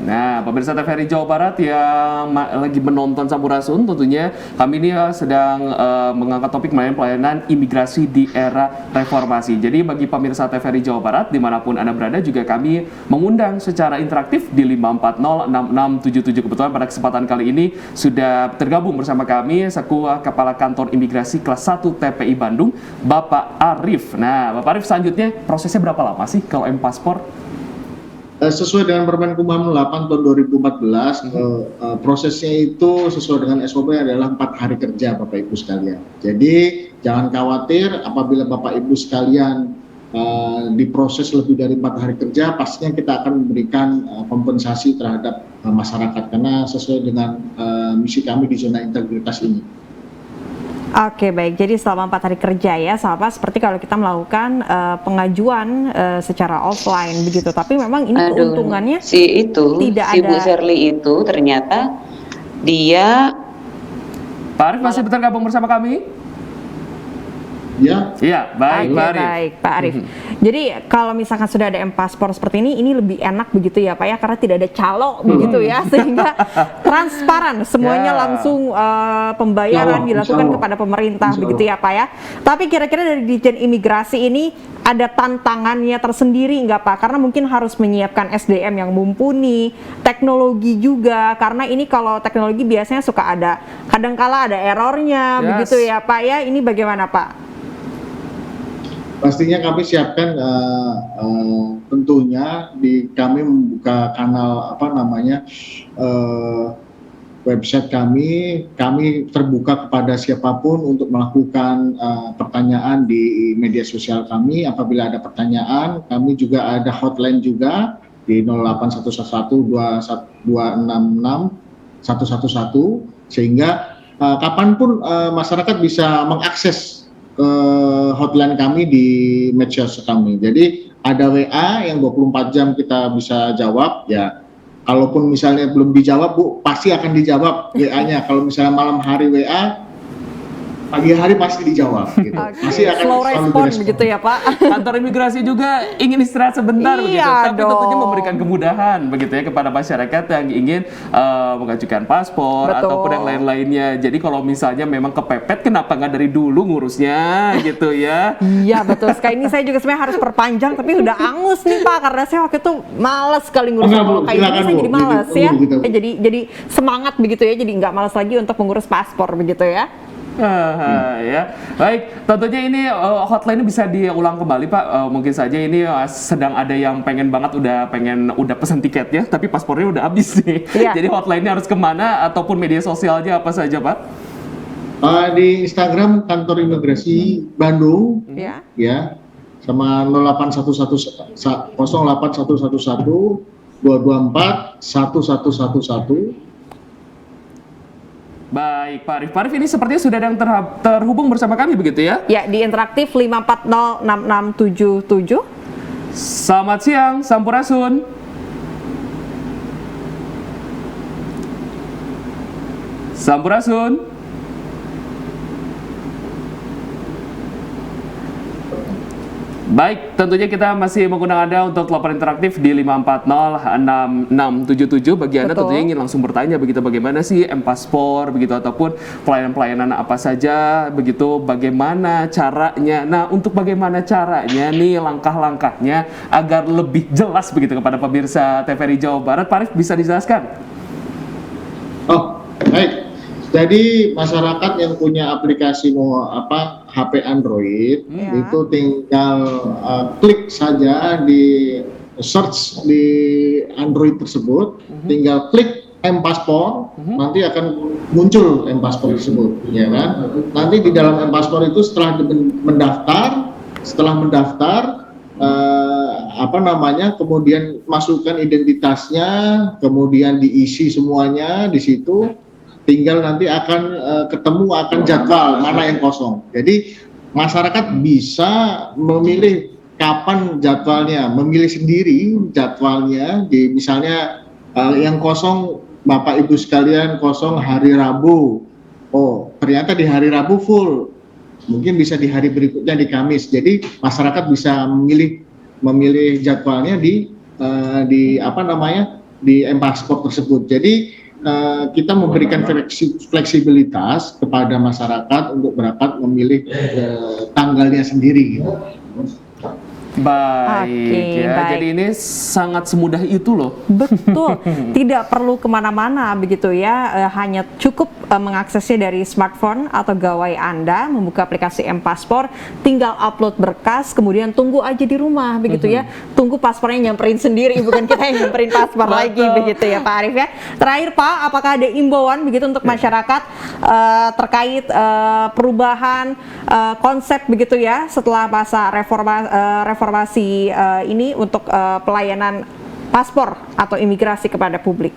Nah, pemirsa TVRI Jawa Barat yang lagi menonton Sampurasun, tentunya kami ini sedang mengangkat topik mengenai pelayanan imigrasi di era reformasi. Jadi bagi pemirsa TVRI Jawa Barat dimanapun Anda berada, juga kami mengundang secara interaktif di 5406677. Kebetulan pada kesempatan kali ini sudah tergabung bersama kami Seku Kepala Kantor Imigrasi Kelas 1 TPI Bandung, Bapak Arif. Nah, Bapak Arif, selanjutnya prosesnya berapa lama sih kalau M-Paspor? Sesuai dengan Permen Kumham 8 tahun 2014, prosesnya itu sesuai dengan SOP adalah 4 hari kerja Bapak Ibu sekalian. Jadi jangan khawatir apabila Bapak Ibu sekalian diproses lebih dari 4 hari kerja, pastinya kita akan memberikan kompensasi terhadap masyarakat karena sesuai dengan misi kami di zona integritas ini. Oke, baik. Jadi selama 4 hari kerja ya, sama seperti kalau kita melakukan pengajuan secara offline begitu. Tapi memang ini keuntungannya tidak si ada. Bu Shirley itu ternyata dia. Pak Arif masih bergabung bersama kami? Ya. Iya, baik, Pak Arif. Baik, Pak Arif. Jadi kalau misalkan sudah ada M-Paspor seperti ini lebih enak begitu ya Pak ya, karena tidak ada calo begitu ya, sehingga transparan semuanya langsung pembayaran dilakukan kepada pemerintah begitu ya Pak ya. Tapi kira-kira dari Ditjen Imigrasi ini ada tantangannya tersendiri nggak Pak? Karena mungkin harus menyiapkan SDM yang mumpuni, teknologi juga, karena ini kalau teknologi biasanya suka ada, kadangkala ada errornya begitu ya Pak ya. Ini bagaimana Pak? Pastinya kami siapkan tentunya kami membuka kanal website kami terbuka kepada siapapun untuk melakukan pertanyaan di media sosial kami. Apabila ada pertanyaan, kami juga ada hotline juga di 08111-266-111 sehingga kapanpun masyarakat bisa mengakses hotline kami di medsos kami. Jadi ada WA yang 24 jam kita bisa jawab ya. Kalaupun misalnya belum dijawab Bu, pasti akan dijawab WA-nya. Kalau misalnya malam hari WA, pagi hari pasti dijawab gitu. Pasti akan slow respon begitu ya Pak. Kantor imigrasi juga ingin istirahat sebentar begitu, tapi tentunya memberikan kemudahan begitu ya kepada masyarakat yang ingin mengajukan paspor ataupun yang lain-lainnya. Jadi kalau misalnya memang kepepet, kenapa nggak dari dulu ngurusnya gitu ya? Iya betul sekali. Ini saya juga sebenarnya harus perpanjang, tapi udah angus nih Pak, karena saya waktu itu malas sekali ngurus kayak gini, saya jadi malas ya. Jadi semangat begitu ya, jadi nggak malas lagi untuk mengurus paspor begitu ya. Ya, baik. Tentunya ini hotline bisa diulang kembali Pak. Mungkin saja ini sedang ada yang pengen banget udah pesan tiketnya, tapi paspornya udah habis nih. Iya. Jadi hotline-nya harus kemana ataupun media sosialnya apa saja Pak? Di Instagram Kantor Imigrasi Bandung, ya, sama 08111 224 1111. Baik, Pak Arif. Pak Arif, ini sepertinya sudah ada yang terhubung bersama kami begitu ya? Ya, di interaktif 5406677. Selamat siang, Sampurasun. Sampurasun. Baik, tentunya kita masih menggunakan Anda untuk telepon interaktif di 5406677. Bagi Anda tentunya ingin langsung bertanya begitu, bagaimana sih M-Paspor begitu, ataupun pelayanan-pelayanan apa saja begitu, bagaimana caranya. Nah, untuk bagaimana caranya nih, langkah-langkahnya agar lebih jelas begitu kepada pemirsa TVRI Jawa Barat, Pak Arif bisa dijelaskan? Oh, baik. Jadi masyarakat yang punya aplikasi HP Android itu tinggal klik saja di search di Android tersebut, tinggal klik M-Paspor, nanti akan muncul M-Paspor tersebut, ya kan? Nanti di dalam M-Paspor itu setelah mendaftar, kemudian masukkan identitasnya, kemudian diisi semuanya di situ. Tinggal nanti akan ketemu jadwal mana yang kosong. Jadi masyarakat bisa memilih kapan jadwalnya, memilih sendiri jadwalnya. Misalnya yang kosong Bapak Ibu sekalian kosong hari Rabu. Oh, ternyata di hari Rabu full. mungkin bisa di hari berikutnya di Kamis. Jadi masyarakat bisa memilih jadwalnya di M-Paspor tersebut. Jadi kita memberikan fleksibilitas kepada masyarakat untuk berangkat memilih tanggalnya sendiri gitu. Baik Oke, ya, baik. jadi ini sangat semudah itu loh. Betul, tidak perlu kemana-mana begitu ya, hanya cukup mengaksesnya dari smartphone atau gawai Anda, membuka aplikasi M-Paspor, tinggal upload berkas, kemudian tunggu aja di rumah begitu ya, tunggu paspornya nyamperin sendiri, bukan kita yang nyamperin paspor lagi begitu ya Pak Arief ya. Terakhir Pak, apakah ada imbauan begitu untuk masyarakat terkait perubahan konsep begitu ya setelah masa reformasi ini untuk pelayanan paspor atau imigrasi kepada publik?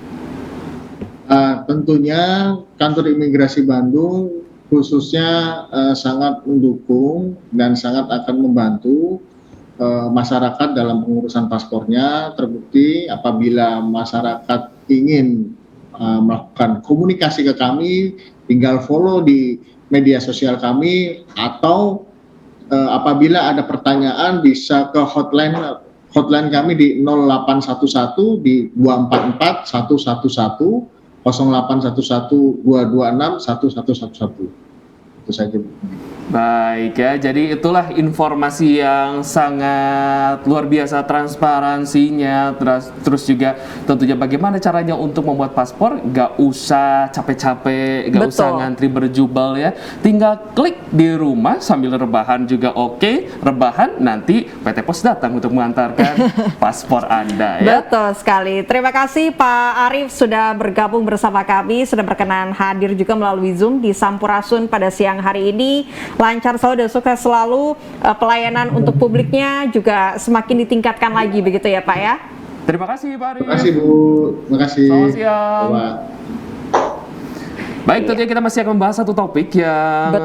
Tentunya kantor imigrasi Bandung khususnya sangat mendukung dan sangat akan membantu masyarakat dalam pengurusan paspornya. Terbukti apabila masyarakat ingin melakukan komunikasi ke kami, tinggal follow di media sosial kami, atau apabila ada pertanyaan bisa ke hotline kami di 0811 di 244 111 0811 226 1111. Itu saja. Baik ya, jadi itulah informasi yang sangat luar biasa transparansinya, terus juga tentunya bagaimana caranya untuk membuat paspor, gak usah capek-capek, gak usah ngantri berjubel ya, tinggal klik di rumah sambil rebahan juga oke, rebahan nanti PT Pos datang untuk mengantarkan paspor Anda ya. Betul sekali, terima kasih Pak Arief sudah bergabung bersama kami, sudah berkenan hadir juga melalui Zoom di Sampurasun pada siang hari ini. Lancar selalu dan sukses selalu, pelayanan untuk publiknya juga semakin ditingkatkan lagi begitu ya Pak ya. Terima kasih Pak Arief. Terima kasih Bu, terima kasih. Selamat siang. Bapak. Baik, tentunya kita masih akan membahas satu topik yang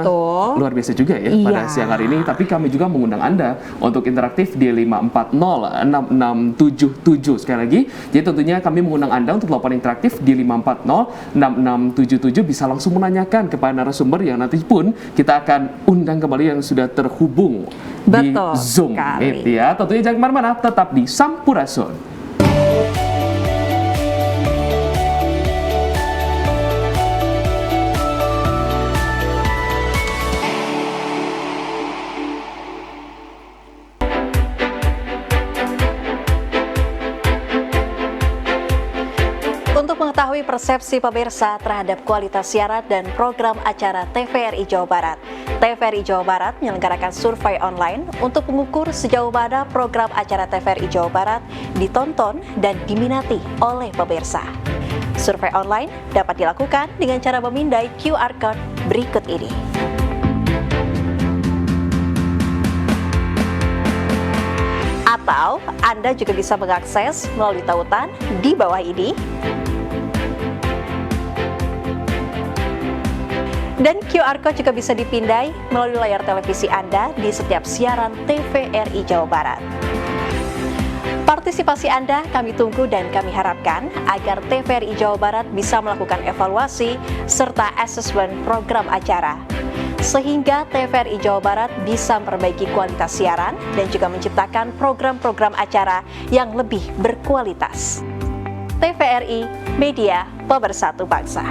luar biasa juga ya pada siang hari ini. Tapi kami juga mengundang Anda untuk interaktif di 5406677 sekali lagi. Jadi tentunya kami mengundang Anda untuk telepon interaktif di 5406677, bisa langsung menanyakan kepada narasumber yang nanti pun kita akan undang kembali yang sudah terhubung di Zoom. Itu ya. Tentunya jangan kemana-mana, tetap di Sampurasun. Mengetahui persepsi pemirsa terhadap kualitas siaran dan program acara TVRI Jawa Barat. TVRI Jawa Barat menyelenggarakan survei online untuk mengukur sejauh mana program acara TVRI Jawa Barat ditonton dan diminati oleh pemirsa. Survei online dapat dilakukan dengan cara memindai QR Code berikut ini. Atau Anda juga bisa mengakses melalui tautan di bawah ini. Dan QR Code juga bisa dipindai melalui layar televisi Anda di setiap siaran TVRI Jawa Barat. Partisipasi Anda kami tunggu dan kami harapkan agar TVRI Jawa Barat bisa melakukan evaluasi serta asesmen program acara, sehingga TVRI Jawa Barat bisa memperbaiki kualitas siaran dan juga menciptakan program-program acara yang lebih berkualitas. TVRI, Media Pemersatu Bangsa.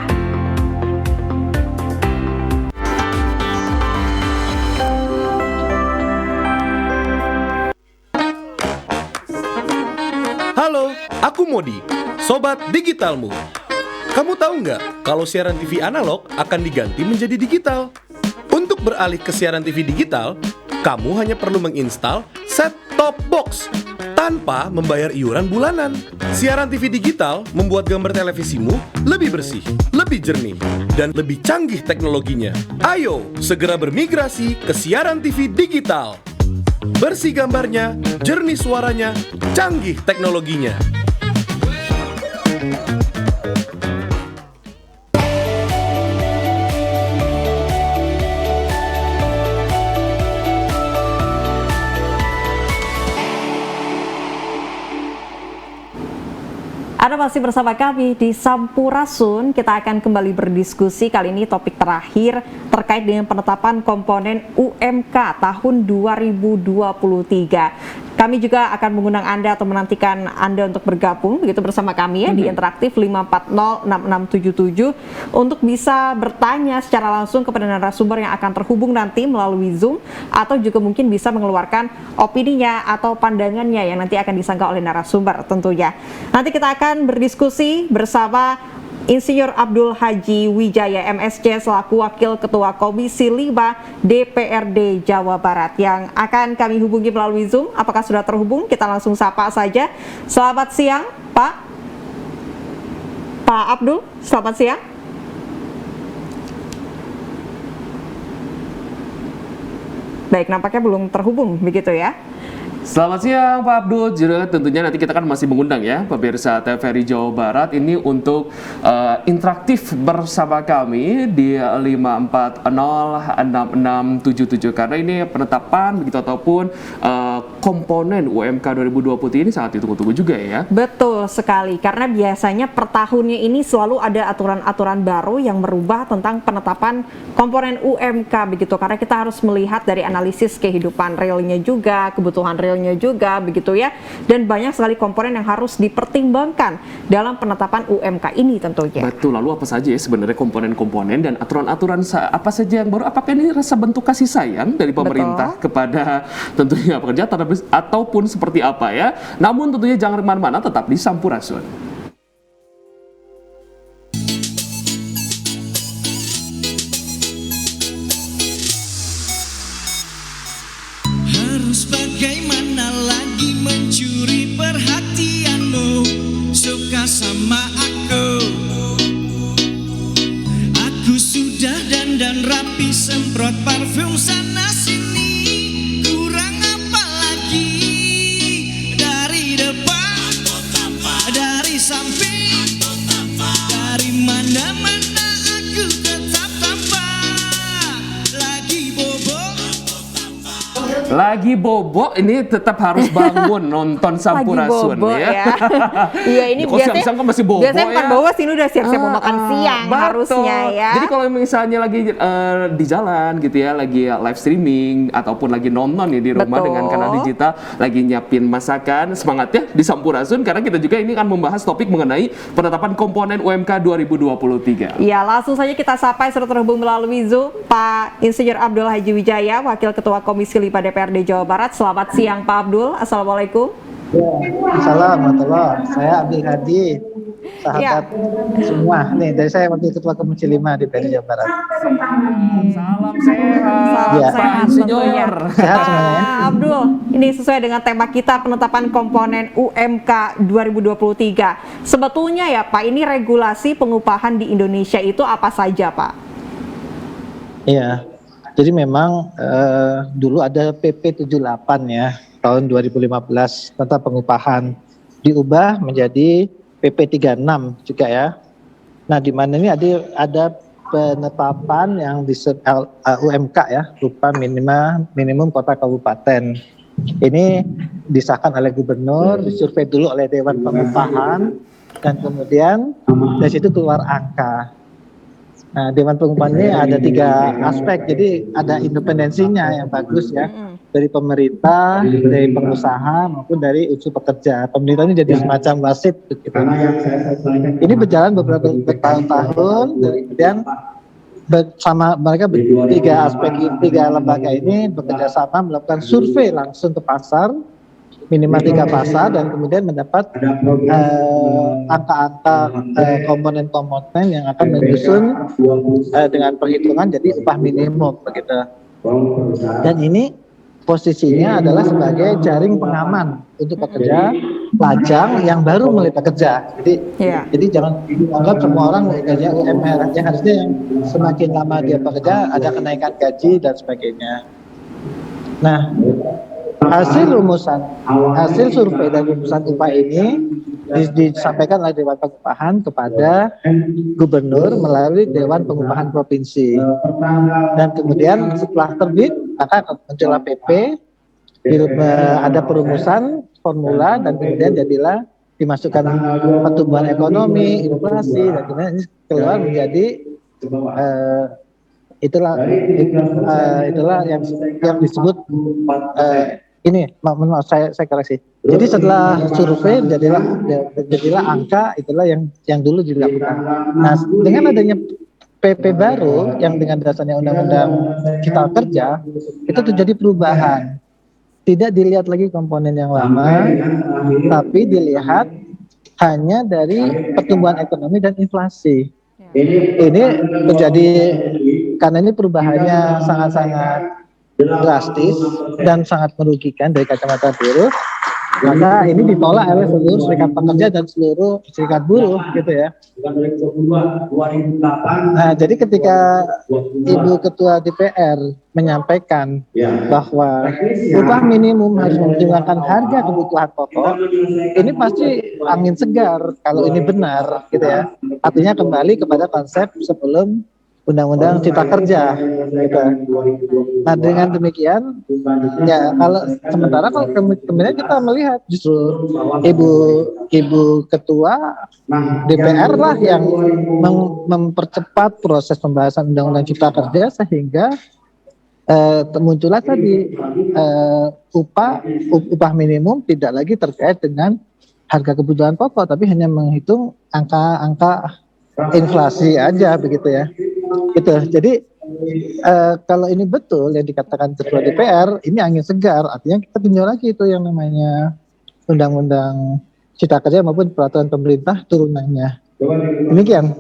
Halo, aku Modi, Sobat Digitalmu. Kamu tahu nggak kalau siaran TV analog akan diganti menjadi digital? Untuk beralih ke siaran TV digital, kamu hanya perlu menginstal set-top box tanpa membayar iuran bulanan. Siaran TV digital membuat gambar televisimu lebih bersih, lebih jernih, dan lebih canggih teknologinya. Ayo, segera bermigrasi ke siaran TV digital. Bersih gambarnya, jernih suaranya, canggih teknologinya. Anda masih bersama kami di Sampurasun. Kita akan kembali berdiskusi kali ini topik terakhir terkait dengan penetapan komponen UMK tahun 2023. Kami juga akan mengundang Anda atau menantikan Anda untuk bergabung begitu bersama kami ya di interaktif 5406677 untuk bisa bertanya secara langsung kepada narasumber yang akan terhubung nanti melalui Zoom, atau juga mungkin bisa mengeluarkan opininya atau pandangannya yang nanti akan disanggah oleh narasumber tentunya. Nanti kita akan berdiskusi bersama Insinyur Abdul Haji Wijaya MSc selaku Wakil Ketua Komisi 5 DPRD Jawa Barat yang akan kami hubungi melalui Zoom. Apakah sudah terhubung? Kita langsung sapa saja. Selamat siang, Pak. Pak Abdul, selamat siang. Baik, nampaknya belum terhubung begitu ya. Selamat siang Pak Abdul, juga tentunya nanti kita kan masih mengundang ya pemirsa TVRI Jawa Barat ini untuk interaktif bersama kami di 5406677 karena ini penetapan begitu ataupun komponen UMK 2023 ini sangat ditunggu-tunggu juga ya. Betul sekali, karena biasanya per tahunnya ini selalu ada aturan-aturan baru yang merubah tentang penetapan komponen UMK begitu, karena kita harus melihat dari analisis kehidupan realnya juga, kebutuhan realnya juga begitu ya, dan banyak sekali komponen yang harus dipertimbangkan dalam penetapan UMK ini tentunya. Betul, lalu apa saja ya sebenarnya komponen-komponen dan aturan-aturan apa saja yang baru? Apakah ini rasa bentuk kasih sayang dari pemerintah kepada tentunya pekerja ataupun seperti apa ya? Namun tentunya jangan kemana-mana, tetap di Sampurasun. Harus bagaimana lagi mencuri perhatianmu, suka sama aku. Aku sudah dandan rapi, semprot parfum sana sini, kurang apa lagi? Dari depan, dari samping, dari mana-mana aku tetap tampak. Lagi bobo, Lagi bobo, ini tetap harus bangun nonton Sampurasun ya. Iya, ini Kok biasanya siang-siang kan masih bobo biasanya bukan ya? bobo sih, ini udah siap-siap mau makan siang Betul. harusnya ya. Jadi kalau misalnya lagi di jalan gitu ya, lagi live streaming ataupun lagi nonton nih di rumah Betul. dengan kanal digital, lagi nyiapin masakan, semangatnya di Sampurasun karena kita juga ini akan membahas topik mengenai penetapan komponen UMK 2023. Ya, langsung saja kita sapa yang sudah terhubung melalui Zoom Pak Insinyur Abdul Haji Wijaya, Wakil Ketua Komisi 5 DPRD Jawa Barat. Selamat siang Pak Abdul. Assalamualaikum. Assalamualaikum. Saya Abdul Haji, sahabat semua. Nih, dari saya Wakil Ketua Komisi 5 DPRD Jawa Barat. Salam sehat. Salam Ya. sehat tentunya. Sehat semuanya. Pak Abdul, ini sesuai dengan tema kita penetapan komponen UMK 2023. Sebetulnya ya Pak, ini regulasi pengupahan di Indonesia itu apa saja Pak? Iya. Jadi memang dulu ada PP 78 ya, tahun 2015 tentang pengupahan, diubah menjadi PP 36 juga ya. Nah, di mana ini ada penetapan yang UMK ya, upah minimum kota kabupaten. Ini disahkan oleh gubernur, disurvei dulu oleh Dewan Pengupahan, dan kemudian dari situ keluar angka. Nah, Dewan Pengupahan ini ada 3 aspek, jadi ada independensinya yang bagus ya, dari pemerintah, dari pengusaha maupun dari unsur pekerja. Pemerintah ini jadi semacam wasit gitu. Ini berjalan beberapa bertahun-tahun, kemudian bersama mereka 3 aspek, 3 lembaga ini bekerja sama melakukan survei langsung ke pasar, minimal 3 pasar, dan kemudian mendapat angka-angka komponen-komponen yang akan menyusun dengan perhitungan jadi upah minimum begitu. Dan ini posisinya adalah sebagai jaring pengaman untuk pekerja lajang yang baru mulai bekerja. Jadi jangan dianggap semua orang bekerja UMR, yang harusnya yang semakin lama dia bekerja ada kenaikan gaji dan sebagainya. Nah, hasil survei dan rumusan upah ini disampaikan oleh Dewan Pengupahan kepada Gubernur melalui Dewan Pengupahan Provinsi, dan kemudian setelah terbit maka muncullah PP, ada perumusan formula, dan kemudian jadilah dimasukkan pertumbuhan ekonomi, inflasi, dan kemudian ini keluar menjadi itulah yang disebut ini, maaf saya koreksi. Jadi setelah survei jadilah angka, itulah yang dulu dilakukan. Nah, dengan adanya PP baru yang dengan dasarnya Undang-Undang Cipta Kerja itu terjadi perubahan. Tidak dilihat lagi komponen yang lama, tapi dilihat hanya dari pertumbuhan ekonomi dan inflasi. Ini terjadi karena ini perubahannya sangat-sangat drastis dan sangat merugikan dari kacamata buruh. Maka ini ditolak oleh seluruh serikat pekerja dan seluruh serikat buruh, gitu ya. Nah, jadi ketika Ibu Ketua DPR menyampaikan bahwa upah minimum harus mempertimbangkan harga kebutuhan pokok, ini pasti angin segar kalau ini benar, gitu ya. Artinya kembali kepada konsep sebelum Undang-Undang Cipta Kerja, gitu. Nah, dengan demikian, ya sementara kemudian kita melihat justru Ibu Ketua DPR lah yang mempercepat proses pembahasan Undang-Undang Cipta Kerja sehingga muncullah tadi upah minimum tidak lagi terkait dengan harga kebutuhan pokok, tapi hanya menghitung angka inflasi aja, begitu ya. Gitu. Jadi kalau ini betul yang dikatakan Ketua DPR, ini angin segar, artinya kita tinjau lagi itu yang namanya Undang-Undang Cipta Kerja maupun peraturan pemerintah turunannya. Demikian.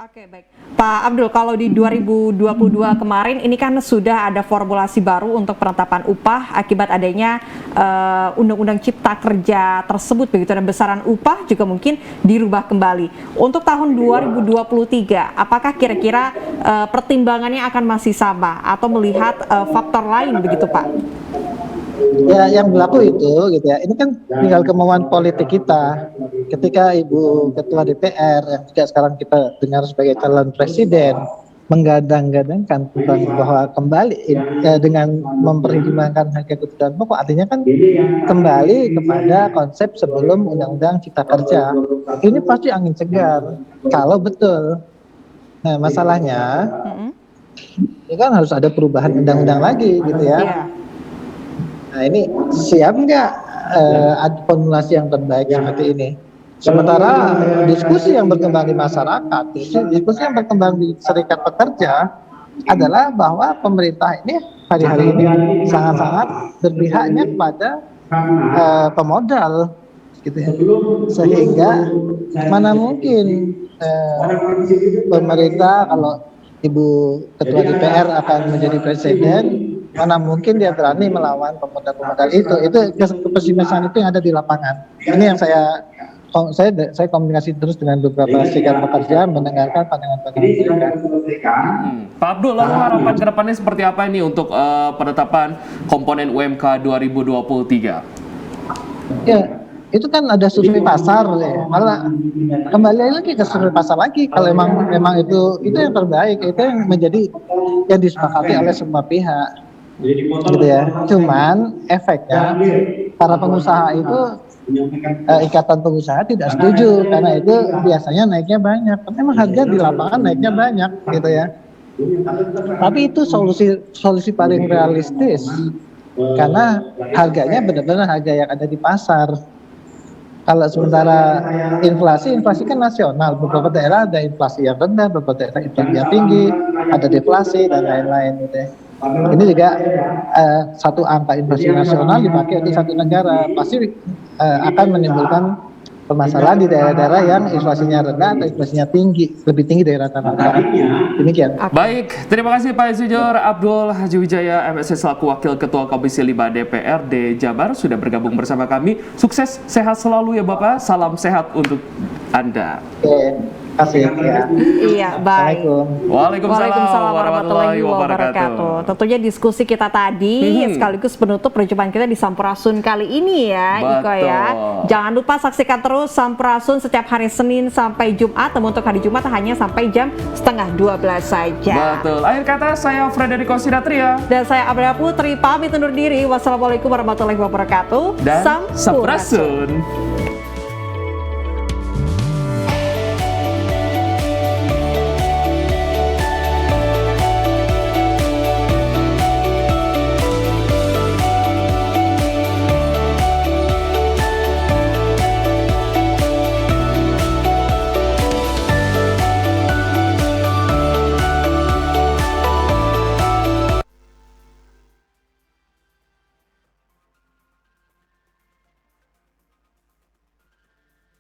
Oke, baik. Pak Abdul, kalau di 2022 kemarin ini kan sudah ada formulasi baru untuk penetapan upah akibat adanya Undang-Undang Cipta Kerja tersebut, begitu, dan besaran upah juga mungkin dirubah kembali. Untuk tahun 2023, apakah kira-kira pertimbangannya akan masih sama atau melihat faktor lain, begitu Pak? Ya, yang berlaku itu, gitu ya. Ini kan tinggal kemauan politik kita. Ketika Ibu Ketua DPR yang juga sekarang kita dengar sebagai calon presiden menggadang-gadangkan tentang bahwa kembali dengan mempertimbangkan harga kebutuhan pokok, artinya kan kembali kepada konsep sebelum Undang-Undang Cipta Kerja. Ini pasti angin segar kalau betul. Nah, masalahnya ini kan harus ada perubahan undang-undang lagi, gitu ya. Nah, ini siap nggak ada formulasi yang terbaik seperti ini? Sementara diskusi yang berkembang di masyarakat, diskusi yang berkembang di serikat pekerja adalah bahwa pemerintah ini hari-hari ini sangat-sangat berpihaknya kepada pemodal, gitu ya. Sehingga mana mungkin pemerintah, kalau Ibu Ketua DPR akan menjadi presiden, mana mungkin dia berani melawan pemodal-pemodal itu kepesimisan itu yang ada di lapangan. Ini yang saya komunikasi terus dengan beberapa serikat pekerja, mendengarkan pandangan-pandangan mereka. Pak Abdul, lalu harapan ke depannya seperti apa ini untuk penetapan komponen UMK 2023? Ya, itu kan ada survei pasar ya. Malah kembali lagi ke survei pasar lagi, kalau memang itu yang terbaik, itu yang menjadi yang disepakati oleh semua pihak, gitu ya. Cuman efeknya para pengusaha itu, ikatan pengusaha tidak setuju karena itu biasanya naiknya banyak. Memang harga di lapangan naiknya banyak, gitu ya. Tapi itu solusi paling realistis karena harganya benar-benar harga yang ada di pasar. Kalau sementara inflasi kan nasional, beberapa daerah ada inflasi yang rendah, beberapa daerah inflasi yang tinggi, ada deflasi dan lain-lain, gitu ya. Ini juga satu angka inflasi nasional dipakai di satu negara pasti akan menimbulkan permasalahan di daerah-daerah yang inflasinya rendah atau inflasinya tinggi, lebih tinggi dari rata-rata. Demikian. Baik, terima kasih Pak Insinyur Abdul Haji Wijaya, MSc selaku Wakil Ketua Komisi 5 DPRD Jabar sudah bergabung bersama kami. Sukses, sehat selalu ya Bapak. Salam sehat untuk Anda. Kasih ya. Iya, baik. Waalaikumsalam warahmatullahi wabarakatuh. Tentunya diskusi kita tadi sekaligus penutup perjumpaan kita di Sampurasun kali ini ya, Iko ya. Jangan lupa saksikan terus Sampurasun setiap hari Senin sampai Jumat, namun untuk hari Jumat hanya sampai jam 11:30 saja. Betul. Akhir kata saya Frederico Sinatria dan saya Abra Putri pamit undur diri. Wassalamualaikum warahmatullahi wabarakatuh. Dan Sampurasun.